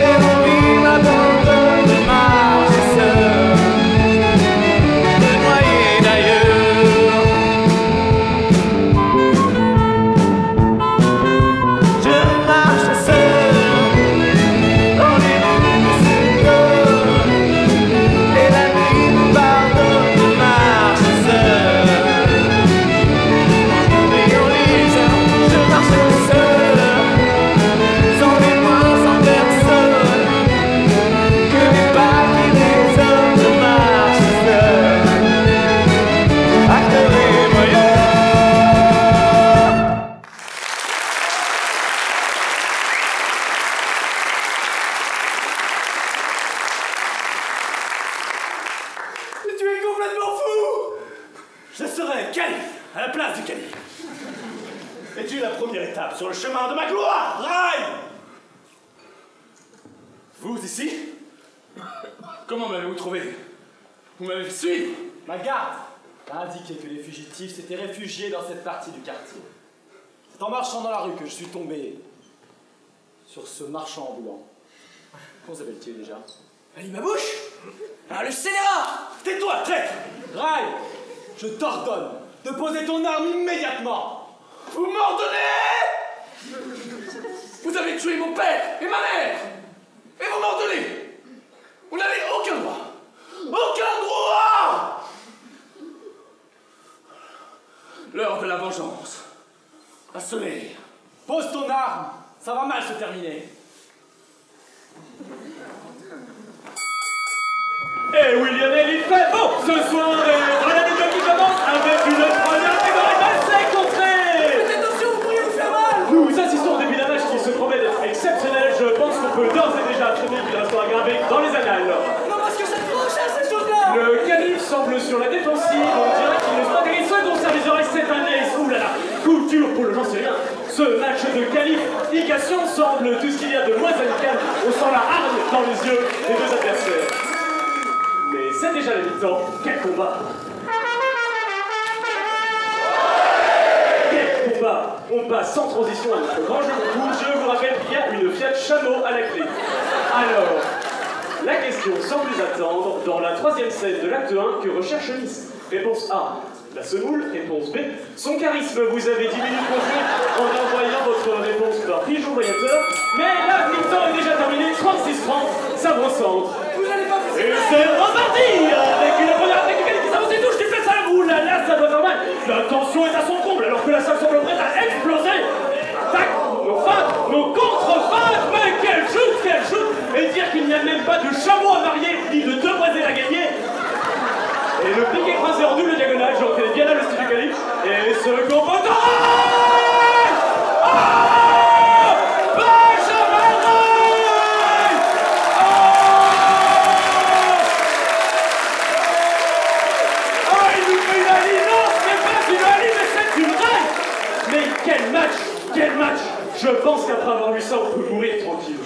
et l'envie m'abandonne, je marche seul. Me noyer d'ailleurs. Je marche seul dans les rues de ce peuple. Et la nuit me pardonne, je marche seul. Nuit en liseur, je marche seul, sans témoin, sans personne. Que les pas qui résonnent, je marche seul. Acteur et voyeur. Mais tu es complètement fou! Je serai calife à la place du calife. Es-tu la première étape sur le chemin de ma gloire? Rail! Vous ici? Comment m'avez-vous trouvé? Vous m'avez suivi? Ma garde a indiqué que les fugitifs s'étaient réfugiés dans cette partie du quartier. C'est en marchant dans la rue que je suis tombé sur ce marchand ambulant. Comment s'appelle-t-il déjà? Ali Mabouche. Ah, le scélérat. Tais-toi, traître! Rai, je t'ordonne de poser ton arme immédiatement. Vous m'ordonnez? Vous avez tué mon père et ma mère! Et vous m'ordonnez? Vous n'avez aucun droit! Aucun droit! L'heure de la vengeance a sonné. Pose ton arme, ça va mal se terminer. Et William et il fait bon ce soir et voilà les jeux qui commencent avec une première catégorie d'assez contrée. Faites attention, vous pourriez vous faire mal. Nous assistons au début d'un match qui se promet d'être exceptionnel. Je pense qu'on peut d'ores et déjà affirmer qu'il restera gravé dans les annales. Non, parce que c'est trop cher ces choses-là. Le calife semble sur la défensive, on dirait qu'il ne pas gagné second service d'oreille cette année. Ouh là là, couture pour le j'en sais rien. Ce match de qualification semble tout ce qu'il y a de moins amical. On sent la hargne dans les yeux des deux adversaires. Mais c'est déjà la mi-temps. Quel combat! Quel combat! On passe sans transition à notre grand jeu concours. Je vous rappelle qu'il y a une Fiat Chameau à la clé. Alors, la question sans plus attendre, dans la troisième scène de l'acte 1, que recherche Nice? Réponse A, la semoule. Réponse B, son charisme. Vous avez 10 minutes pour jouer en envoyant votre réponse par pigeon voyateur. Mais la mi-temps est déjà terminée, 36-30, ça me recentre. Vous allez pas vous Et c'est reparti avec une première Et ce combattant Quel match! Je pense qu'après avoir vu ça, on peut mourir tranquille.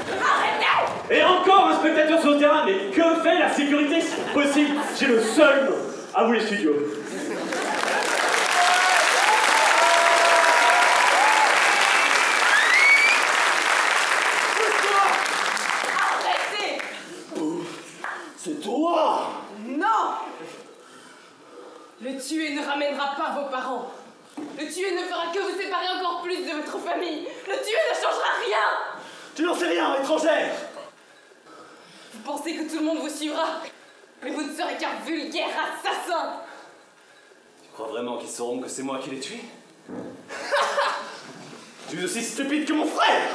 Arrêtez! Et encore un spectateur sur le terrain, mais que fait la sécurité? C'est possible, j'ai le seul nom. À vous les studios. Arrêtez! C'est toi! Non! Le tuer ne ramènera pas vos parents. Le tuer ne fera que vous séparer encore plus de votre famille. Le tuer ne changera rien. Tu n'en sais rien, étrangère! Vous pensez que tout le monde vous suivra, mais vous ne serez qu'un vulgaire assassin. Tu crois vraiment qu'ils sauront que c'est moi qui l'ai tué? Tu es aussi stupide que mon frère!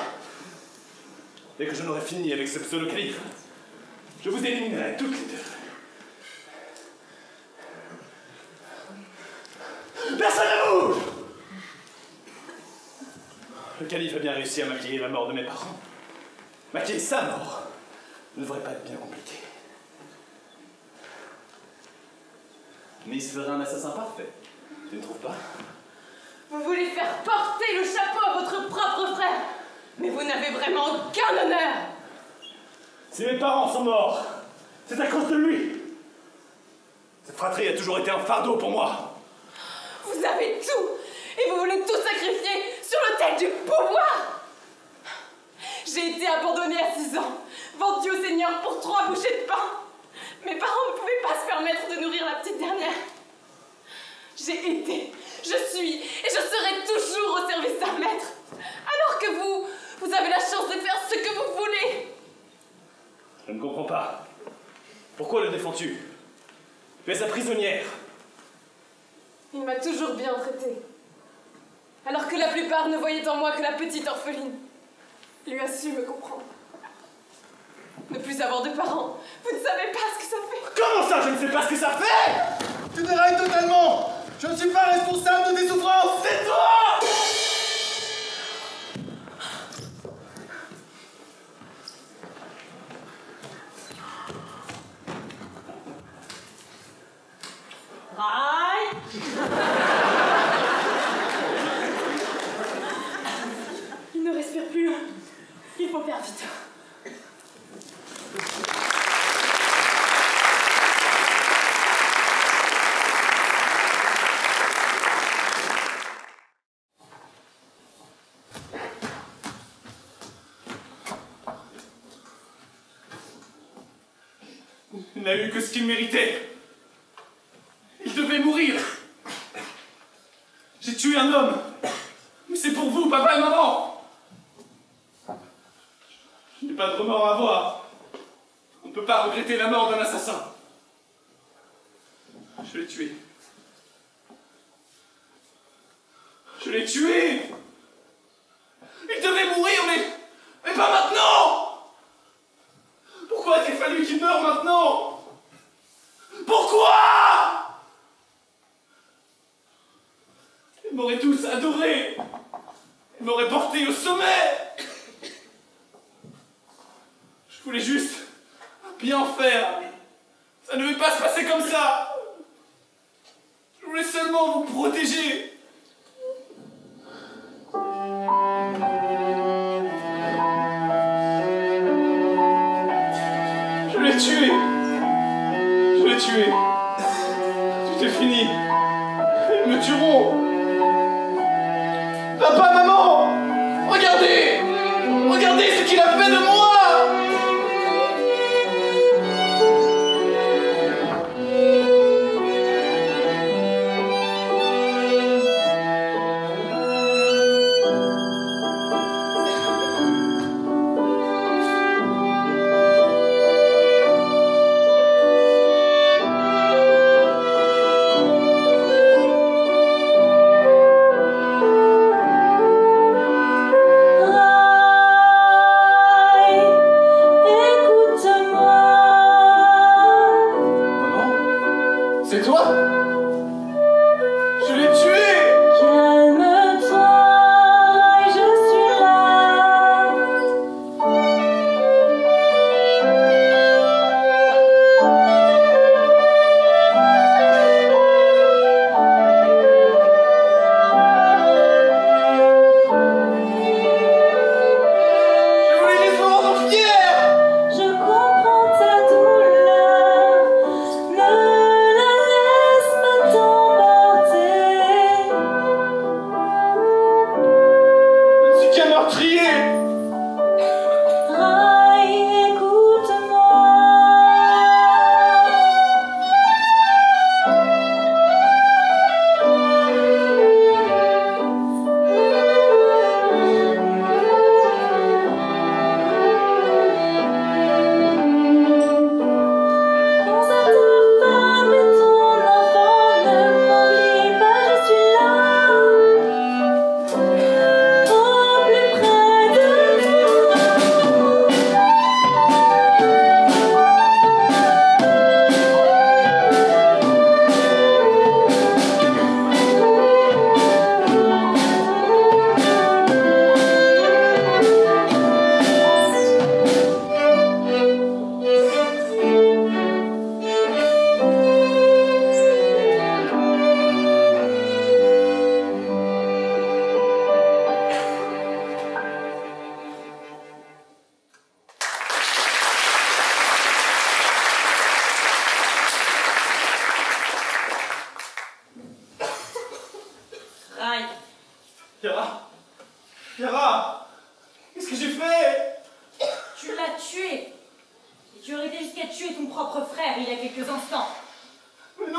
Dès que je n'aurai fini avec ce pseudo-calife, je vous éliminerai toutes les deux. Personne ne bouge! Le calife a bien réussi à maquiller la mort de mes parents. Maquiller sa mort ne devrait pas être bien compliqué. Mais il se ferait un assassin parfait. Tu ne trouves pas? Vous voulez faire porter le chapeau à votre propre frère, mais vous n'avez vraiment aucun honneur. Si mes parents sont morts, c'est à cause de lui. Cette fratrie a toujours été un fardeau pour moi. Vous avez tout, et vous voulez tout sacrifier sur l'autel du pouvoir. J'ai été abandonnée à 6 ans, vendue au Seigneur pour 3 bouchées de pain. Mes parents ne pouvaient pas se permettre de nourrir la petite dernière. J'ai été, je suis, et je serai toujours au service d'un maître. Alors que vous avez la chance de faire ce que vous voulez. Je ne comprends pas. Pourquoi le défends-tu? Tu es sa prisonnière. Il m'a toujours bien traitée. Alors que la plupart ne voyaient en moi que la petite orpheline. Lui a su me comprendre. Ne plus avoir de parents, vous ne savez pas ce que ça fait. Comment ça, je ne sais pas ce que ça fait? Tu dérailles totalement. Je ne suis pas responsable de tes souffrances. C'est toi! Il ne respire plus. Il faut faire vite. Il n'a eu que ce qu'il méritait. Il devait mourir. J'ai tué un homme. Mais c'est pour vous, papa et maman. Je n'ai pas de remords à avoir. On ne peut pas regretter la mort d'un assassin. Je l'ai tué. Je l'ai tué. Il devait mourir, mais pas maintenant. Pourquoi a-t-il fallu qu'il meure maintenant? Pourquoi? Ils m'auraient tous adoré. Ils m'auraient porté au sommet. Je voulais juste bien faire. Ça ne devait pas se passer comme ça. Je voulais seulement vous protéger. Je l'ai tué. Je l'ai tué. Tout est fini. Ils me tueront. Papa, maman, regardez. Regardez ce qu'il a fait de moi. C'est toi? Je l'ai tué!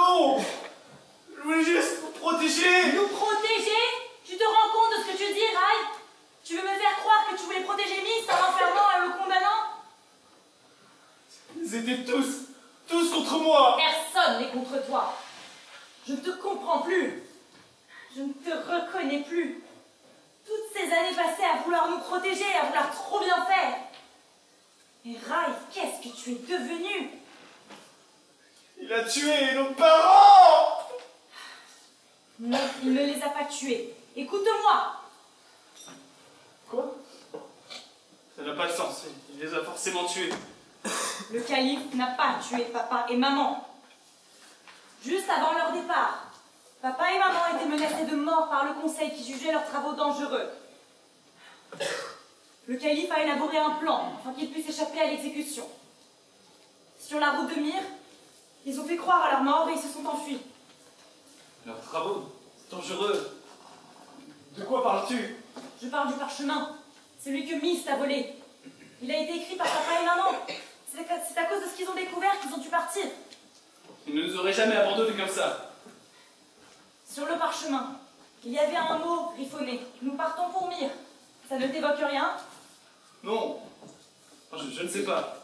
Non! Je voulais juste vous protéger! Nous protéger? Tu te rends compte de ce que tu dis, Rai? Tu veux me faire croire que tu voulais protéger Miss en l'enfermant et en le condamnant? Ils étaient tous contre moi! Personne n'est contre toi. Je ne te comprends plus. Je ne te reconnais plus. Toutes ces années passées à vouloir nous protéger, à vouloir trop bien faire. Et Rai, qu'est-ce que tu es devenu? Il a tué nos parents! Non, il ne les a pas tués. Écoute-moi. Quoi? Ça n'a pas de sens. Il les a forcément tués. Le calife n'a pas tué papa et maman. Juste avant leur départ, papa et maman étaient menacés de mort par le conseil qui jugeait leurs travaux dangereux. Le calife a élaboré un plan afin qu'ils puissent échapper à l'exécution. Sur la route de Myre, ils ont fait croire à leur mort et ils se sont enfuis. Leurs travaux dangereux. De quoi parles-tu? Je parle du parchemin, celui que Miss a volé. Il a été écrit par papa et maman. C'est à cause de ce qu'ils ont découvert qu'ils ont dû partir. Ils ne nous auraient jamais abandonnés comme ça. Sur le parchemin, il y avait un mot griffonné. Nous partons pour Myre. Ça ne t'évoque rien? Non. Je ne sais pas.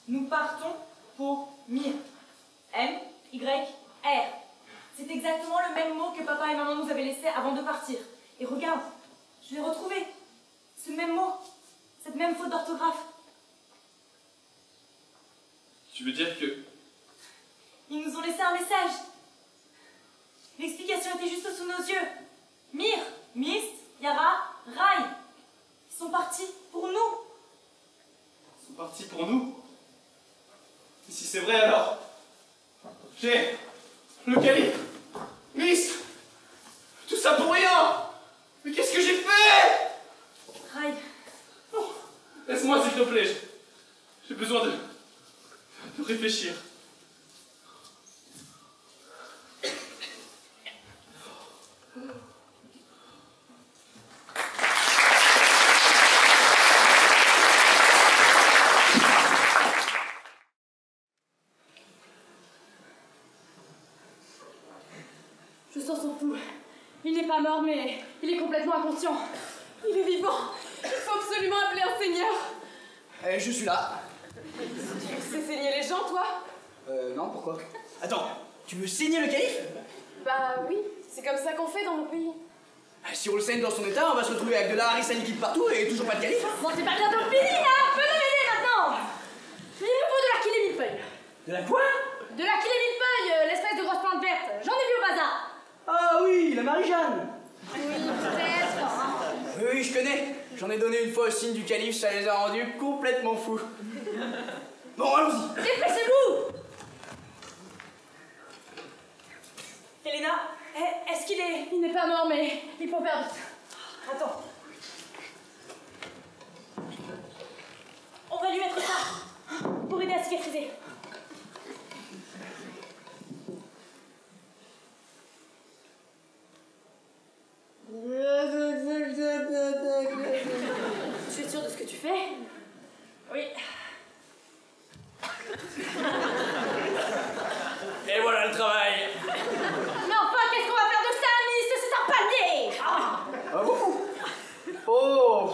Nous partons pour Myre. M-Y-R. C'est exactement le même mot que papa et maman nous avaient laissé avant de partir. Et regarde, je l'ai retrouvé. Ce même mot, cette même faute d'orthographe. Tu veux dire que... Ils nous ont laissé un message. L'explication était juste sous nos yeux. Myre, Mist, Yara, Rai. Ils sont partis pour nous. Ils sont partis pour nous? Et si c'est vrai alors... J'ai... le calife... Mist... Tout ça pour rien! Mais qu'est-ce que j'ai fait? Rai. Non. Laisse-moi s'il te plaît. J'ai besoin de réfléchir. Je sens son pouls. Il n'est pas mort, mais il est complètement inconscient. Il est vivant. Il faut absolument appeler un seigneur. Je suis là. Tu sais saigner les gens, toi? Non, pourquoi? Attends, tu veux saigner le calife? Bah oui, c'est comme ça qu'on fait dans mon pays. Si on le saigne dans son état, on va se retrouver avec de la harissa liquide partout et toujours pas de calife. Bon, c'est pas bientôt fini, là. Peux nous m'aider maintenant. Il nous faut de la millefeuille. De la quoi? De la millefeuille, l'espèce de grosse plante verte. J'en ai vu au bazar. Ah oui, la Marie-Jeanne. Oui, peut-être. Oui, je connais. J'en ai donné une fois au signe du calife, ça les a rendus complètement fous. Bon, allons-y. Dépêchez-vous. Elena, est-ce qu'il est... Il n'est pas mort, mais il faut faire vite. Attends. On va lui mettre ça pour aider à cicatriser. Tu es sûre de ce que tu fais? Oui. Et voilà le travail. Mais enfin, qu'est-ce qu'on va faire de ça, Miss? C'est un palmier. Ah bon? Oh.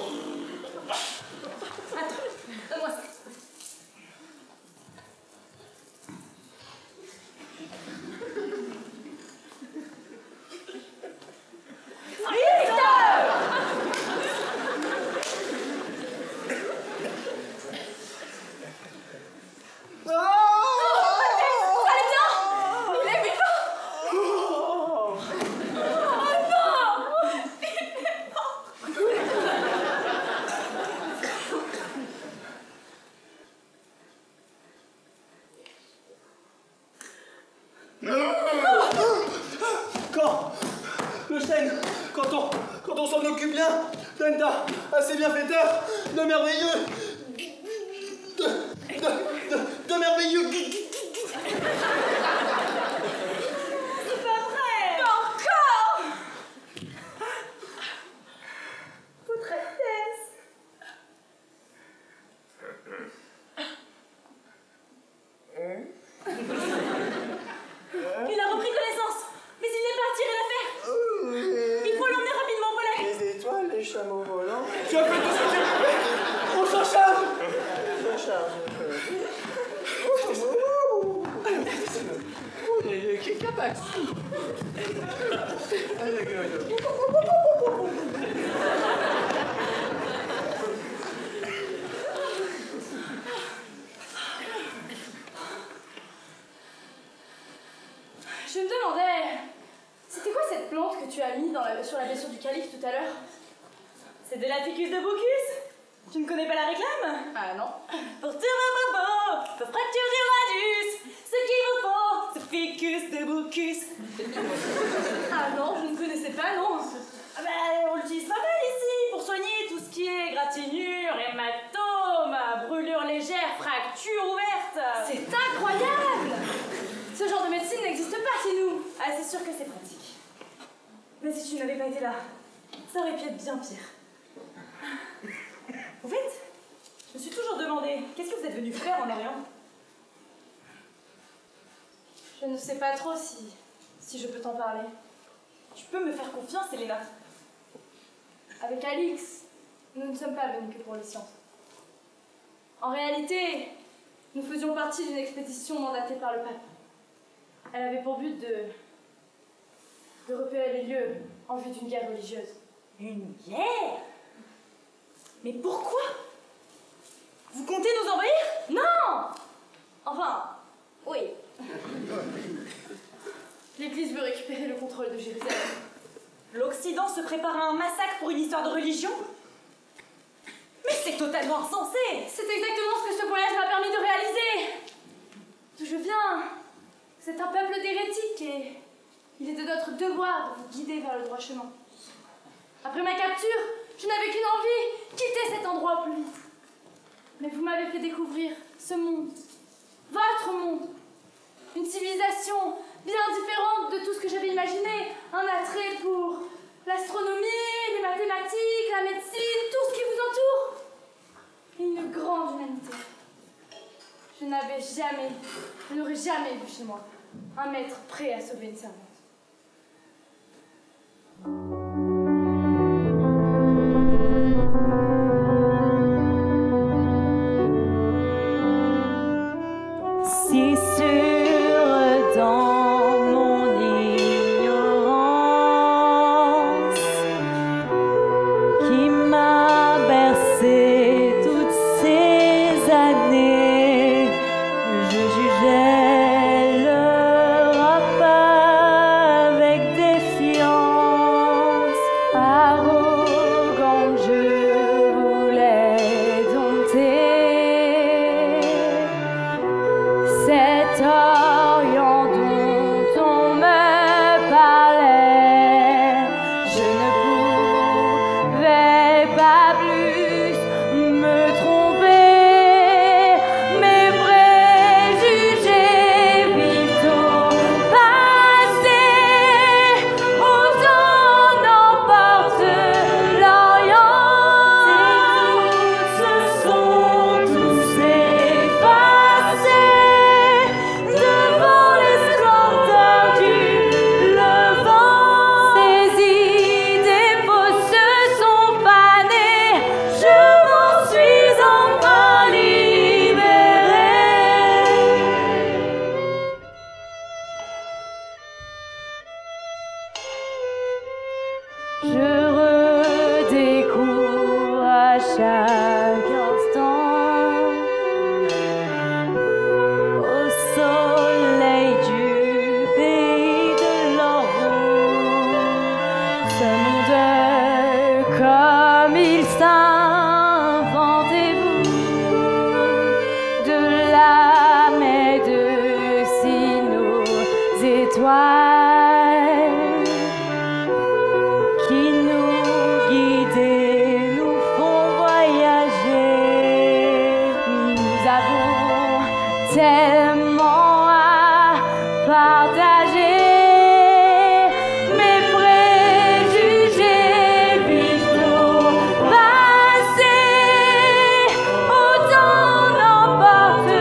Attends, donne-moi ça. Quand on s'en occupe bien, Denda, assez bienfaiteur, de merveilleux... De merveilleux... C'est pas vrai! Pas encore! Votre Altesse! Capax. Je me demandais, c'était quoi cette plante que tu as mis sur la blessure du calife tout à l'heure? C'est de la ficus de Bocuse. Tu ne connais pas la réclame? Ah non. Pour tout vos bobos, pour fracture du radius, ce qu'il vous faut, c'est ficus de Bocuse. Ah non, je ne connaissais pas, non. Ah ben, on l'utilise pas mal ici pour soigner tout ce qui est égratignure, hématome, brûlure légère, fracture ouverte. C'est incroyable! Ce genre de médecine n'existe pas chez nous. Ah, c'est sûr que c'est pratique. Mais si tu n'avais pas été là, ça aurait pu être bien pire. Au fait, je me suis toujours demandé, qu'est-ce que vous êtes venu faire en Orient? Je ne sais pas trop si je peux t'en parler. Tu peux me faire confiance, Elena. Avec Alix, nous ne sommes pas venus que pour les sciences. En réalité, nous faisions partie d'une expédition mandatée par le pape. Elle avait pour but de repérer les lieux en vue d'une guerre religieuse. Une guerre? Mais pourquoi? Vous comptez nous envahir? Non! Enfin, oui. L'Église veut récupérer le contrôle de Jérusalem. L'Occident se prépare à un massacre pour une histoire de religion? Mais c'est totalement insensé! C'est exactement ce que ce voyage m'a permis de réaliser. D'où je viens, c'est un peuple d'hérétiques et il est de notre devoir de vous guider vers le droit chemin. Après ma capture, je n'avais qu'une envie, quitter cet endroit au plus vite. Mais vous m'avez fait découvrir ce monde, votre monde, une civilisation bien différente de tout ce que j'avais imaginé, un attrait pour l'astronomie, les mathématiques, la médecine, tout ce qui vous entoure. Une grande humanité. Je n'aurais jamais vu chez moi un maître prêt à sauver une servante. Si sûr dans mon ignorance qui m'a bercé toutes ces années, je jugeais le rap avec défiance. Arrogante, je voulais dompter cet Orient dont on me parlait. Je ne pouvais pas plus me tromper. Mes préjugés vivent au passé. Autant n'emporte l'Orient. Se sont tous effacés devant les splendeurs du levant. Ces idées fausses se sont fanées. Je m'en suis enfin libérée. Je redécouvre à chaque instant au soleil du pays de l'Orient, ce monde comme il s'invente et bout de l'âme et de si nos étoiles qui nous guident et nous font voyager. Nous avons tellement à partager. Mes préjugés vivent au passé. Autant n'emporte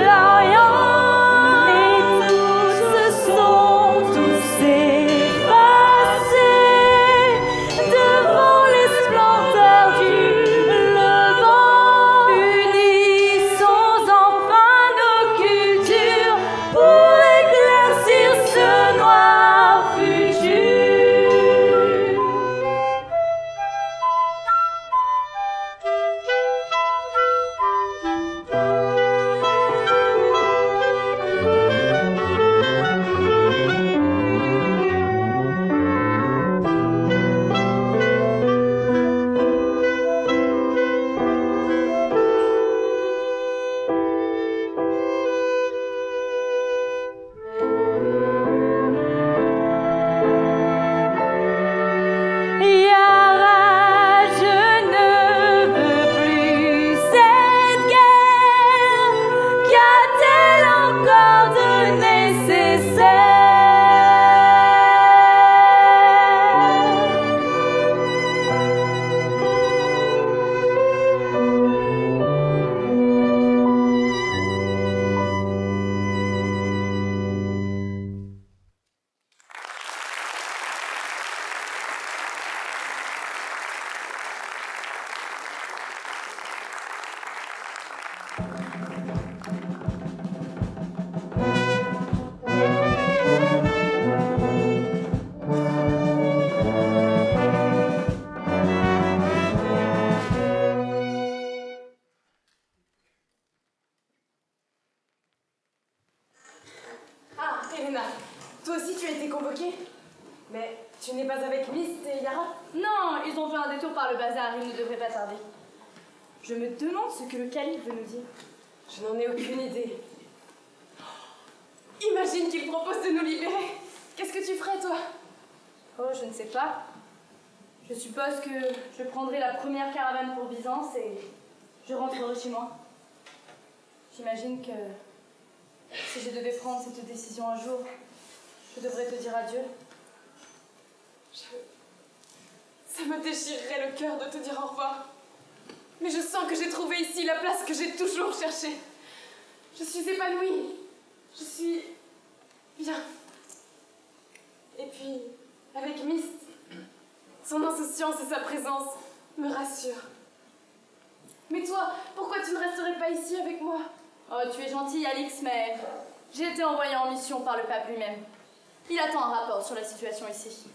l'Orient. Mais tous sont tous effacés devant les splendeurs du levant. Unissons enfin nos cultures pour éclaircir Elena, toi aussi tu as été convoquée? Mais tu n'es pas avec Myst et Yara? Non, ils ont fait un détour par le bazar, ils ne devraient pas tarder. Je me demande ce que le calife veut nous dire. Je n'en ai aucune idée. Imagine qu'il propose de nous libérer. Qu'est-ce que tu ferais, toi? Oh, je ne sais pas. Je suppose que je prendrai la première caravane pour Byzance et je rentrerai chez moi. J'imagine que si je devais prendre cette décision un jour, je devrais te dire adieu. Ça me déchirerait le cœur de te dire au revoir. Mais je sens que j'ai trouvé ici la place que j'ai toujours cherchée. Je suis épanouie. Je suis bien. Et puis, avec Myst, son insouciance et sa présence me rassurent. Mais toi, pourquoi tu ne resterais pas ici avec moi? Oh, tu es gentil, Alix, mais j'ai été envoyée en mission par le pape lui-même. Il attend un rapport sur la situation ici.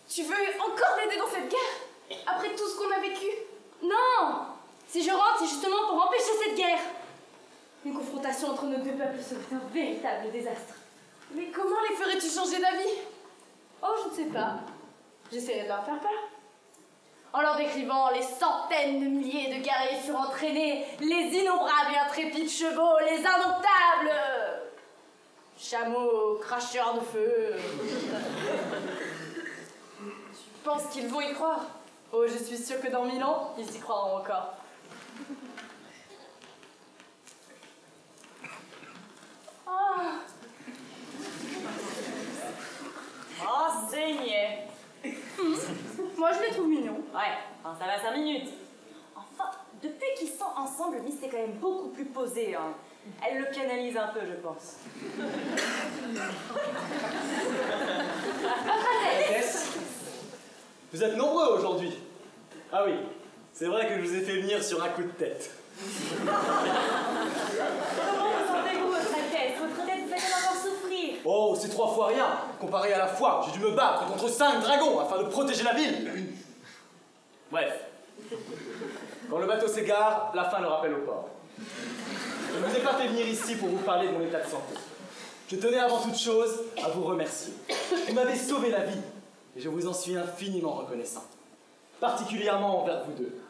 Tu veux encore m'aider dans cette guerre? Après tout ce qu'on a vécu? Non! Si je rentre, c'est justement pour empêcher cette guerre. Une confrontation entre nos deux peuples serait un véritable désastre. Mais comment les ferais-tu changer d'avis? Oh, je ne sais pas. J'essaierai de leur faire peur. En leur décrivant les centaines de milliers de guerriers surentraînés, les innombrables et intrépides chevaux, les indomptables chameaux cracheurs de feu. Tu penses qu'ils vont y croire? Oh, je suis sûre que dans 1000 ans, ils y croiront encore. Oh, c'est niais. Moi, je les trouve mignons. Ouais, enfin, ça va 5 minutes. Enfin, depuis qu'ils sont ensemble, Myst est quand même beaucoup plus posée. Hein. Elle le canalise un peu, je pense. Vous êtes nombreux aujourd'hui. Ah oui, c'est vrai que je vous ai fait venir sur un coup de tête. Comment vous sentez-vous, votre Altesse? Votre tête vous fait encore souffrir. Oh, c'est 3 fois rien, comparé à la fois. J'ai dû me battre contre 5 dragons afin de protéger la ville. Bref. Quand le bateau s'égare, la fin le rappelle au port. Je ne vous ai pas fait venir ici pour vous parler de mon état de santé. Je tenais avant toute chose à vous remercier. Vous m'avez sauvé la vie et je vous en suis infiniment reconnaissant. Particulièrement envers vous deux.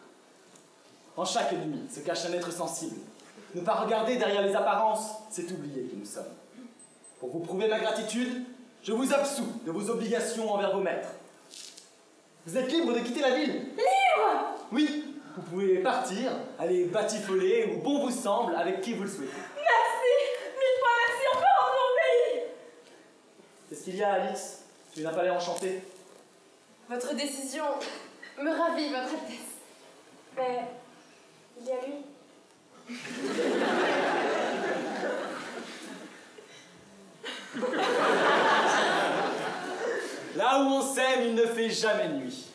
En chaque ennemi se cache un être sensible. Ne pas regarder derrière les apparences, c'est oublier qui nous sommes. Pour vous prouver ma gratitude, je vous absous de vos obligations envers vos maîtres. Vous êtes libre de quitter la ville. Libre? Oui, vous pouvez partir, aller batifoler où bon vous semble avec qui vous le souhaitez. Merci! 1000 fois merci, on peut rentrer au pays! Qu'est-ce qu'il y a, Alix? Tu n'as pas l'air enchantée? Votre décision me ravit, votre Altesse. Mais il y a lui. Là où on s'aime, il ne fait jamais nuit.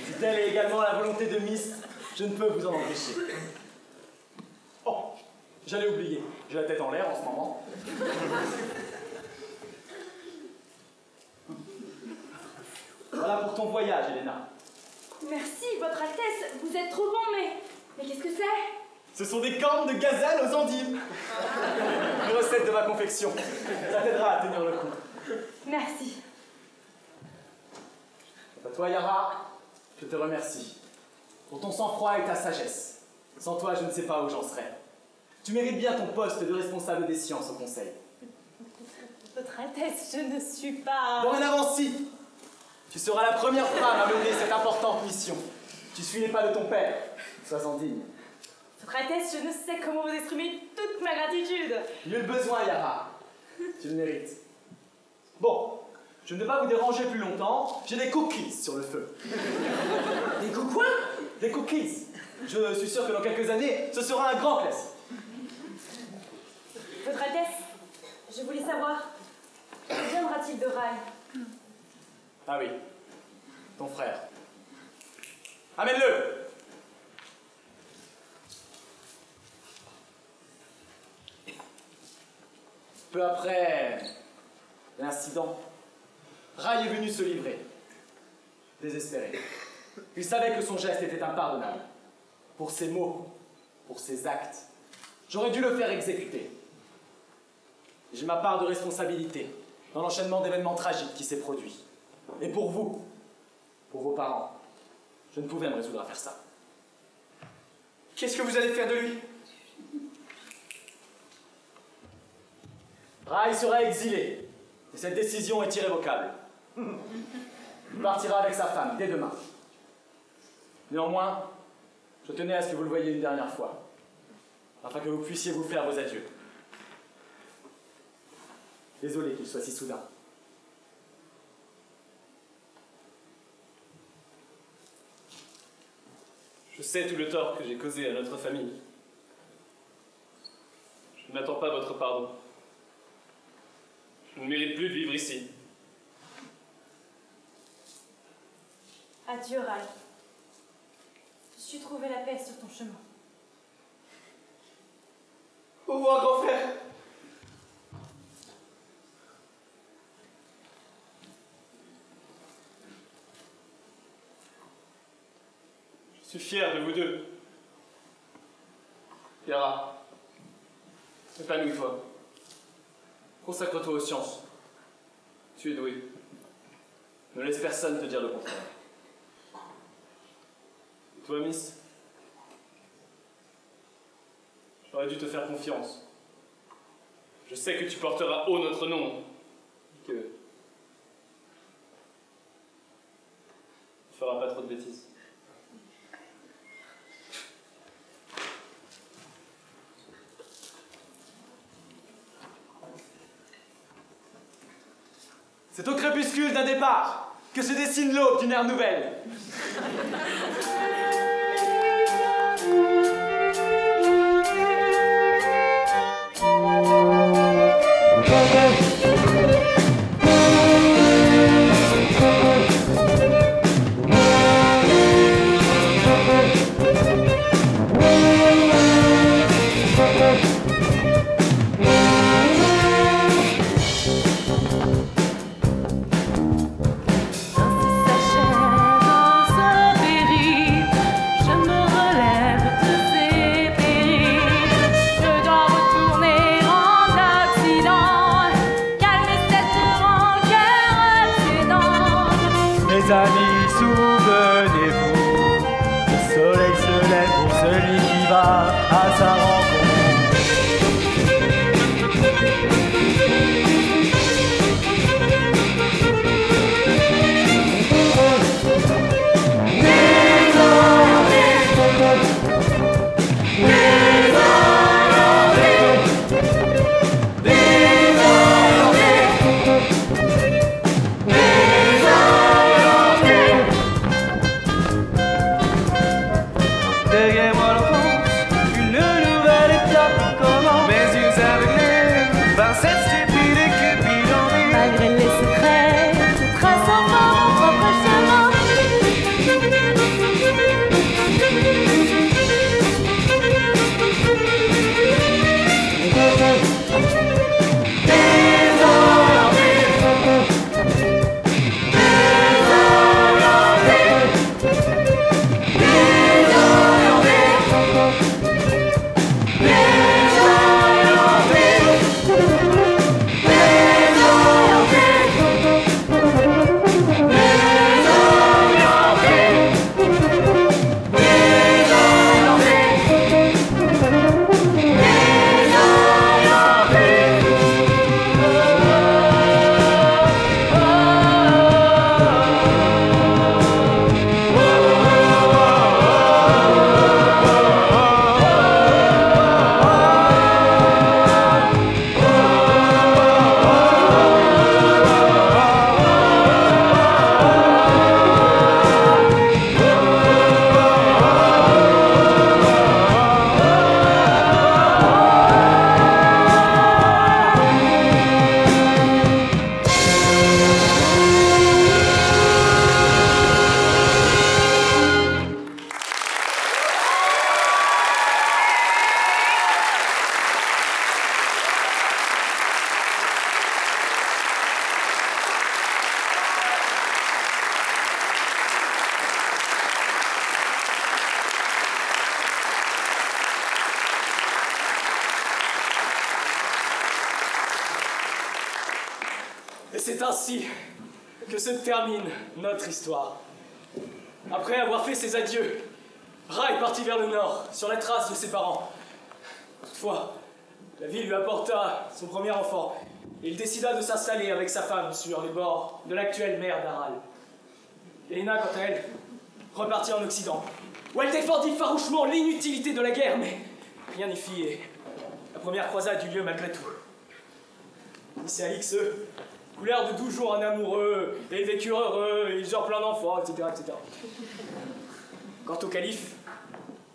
Si telle est également la volonté de Myst, je ne peux vous en empêcher. Oh, j'allais oublier. J'ai la tête en l'air en ce moment. Voilà pour ton voyage, Elena. Merci, votre Altesse, vous êtes trop bon, mais qu'est-ce que c'est? Ce sont des cornes de gazelle aux endives. Une recette de ma confection. Ça t'aidera à tenir le coup. Merci. À toi, Yara, je te remercie. Pour ton sang-froid et ta sagesse. Sans toi, je ne sais pas où j'en serais. Tu mérites bien ton poste de responsable des sciences au Conseil. Votre Altesse, je ne suis pas... Dorénavant, si. Tu seras la première femme à mener cette importante mission. Tu suis les pas de ton père. Sois-en digne. Votre Altesse, je ne sais comment vous exprimer toute ma gratitude. Nul besoin, Yara. Tu le mérites. Bon, je ne vais pas vous déranger plus longtemps. J'ai des cookies sur le feu. Des quoi? Des cookies. Je suis sûr que dans quelques années, ce sera un grand classique. Votre Altesse, je voulais savoir, que viendra-t-il de Rai? Ah oui, ton frère. Amène-le! Peu après l'incident, Rai est venu se livrer, désespéré. Il savait que son geste était impardonnable. Pour ses mots, pour ses actes, j'aurais dû le faire exécuter. J'ai ma part de responsabilité dans l'enchaînement d'événements tragiques qui s'est produit. Et pour vous, pour vos parents, je ne pouvais me résoudre à faire ça. Qu'est-ce que vous allez faire de lui? Rai sera exilé, et cette décision est irrévocable. Il partira avec sa femme dès demain. Néanmoins, je tenais à ce que vous le voyiez une dernière fois, afin que vous puissiez vous faire vos adieux. Désolé qu'il soit si soudain. Je sais tout le tort que j'ai causé à notre famille. Je n'attends pas votre pardon. Je ne mérite plus de vivre ici. Adieu, Rai. Je suis trouvé la paix sur ton chemin. Au revoir, grand frère. Je suis fier de vous deux. Yara, épanouis-toi. Consacre-toi aux sciences. Tu es doué. Ne laisse personne te dire le contraire. Et toi, Miss, j'aurais dû te faire confiance. Je sais que tu porteras haut notre nom. Que tu feras pas trop de bêtises. C'est au crépuscule d'un départ que se dessine l'aube d'une ère nouvelle. Amis, souvenez-vous, le soleil se lève pour celui qui va à sa rencontre. Derrière moi l'enfance, une nouvelle Et c'est ainsi que se termine notre histoire. Après avoir fait ses adieux, Rai partit vers le nord, sur la trace de ses parents. Toutefois, la vie lui apporta son premier enfant, et il décida de s'installer avec sa femme sur les bords de l'actuelle mer d'Aral. Elena, quant à elle, repartit en Occident, où elle défendit farouchement l'inutilité de la guerre, mais rien n'y fit, et la première croisade eut lieu malgré tout. Lycée Alix, eux, coulèrent de 12 jours en amoureux, et ils vécurent heureux, et ils eurent plein d'enfants, etc., etc. Quant au calife,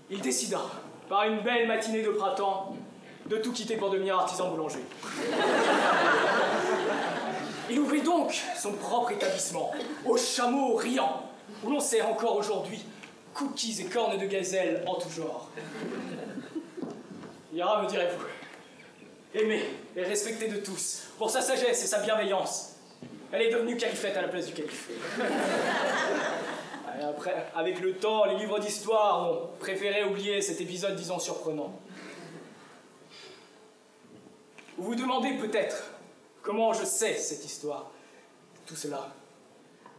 il décida, par une belle matinée de printemps, de tout quitter pour devenir artisan boulanger. Il ouvrit donc son propre établissement, au Chameau Riant, où l'on sert encore aujourd'hui cookies et cornes de gazelle en tout genre. Ira, me direz-vous, aimé et respecté de tous, pour sa sagesse et sa bienveillance, elle est devenue califette à la place du calife. Et après, avec le temps, les livres d'histoire ont préféré oublier cet épisode, disons, surprenant. Vous vous demandez peut-être comment je sais cette histoire, tout cela.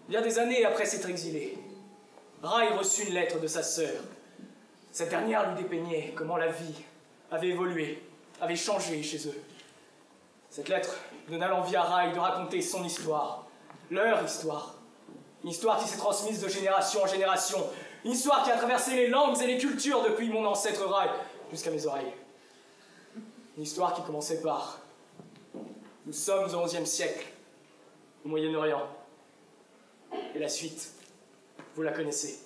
Bien des années après s'être exilé, Rai reçut une lettre de sa sœur. Cette dernière lui dépeignait comment la vie avait évolué, avait changé chez eux. Cette lettre donna l'envie à Rai de raconter son histoire, leur histoire. Une histoire qui s'est transmise de génération en génération. Une histoire qui a traversé les langues et les cultures depuis mon ancêtre Rai jusqu'à mes oreilles. Une histoire qui commençait par « Nous sommes au XIe siècle, au Moyen-Orient. » Et la suite, vous la connaissez.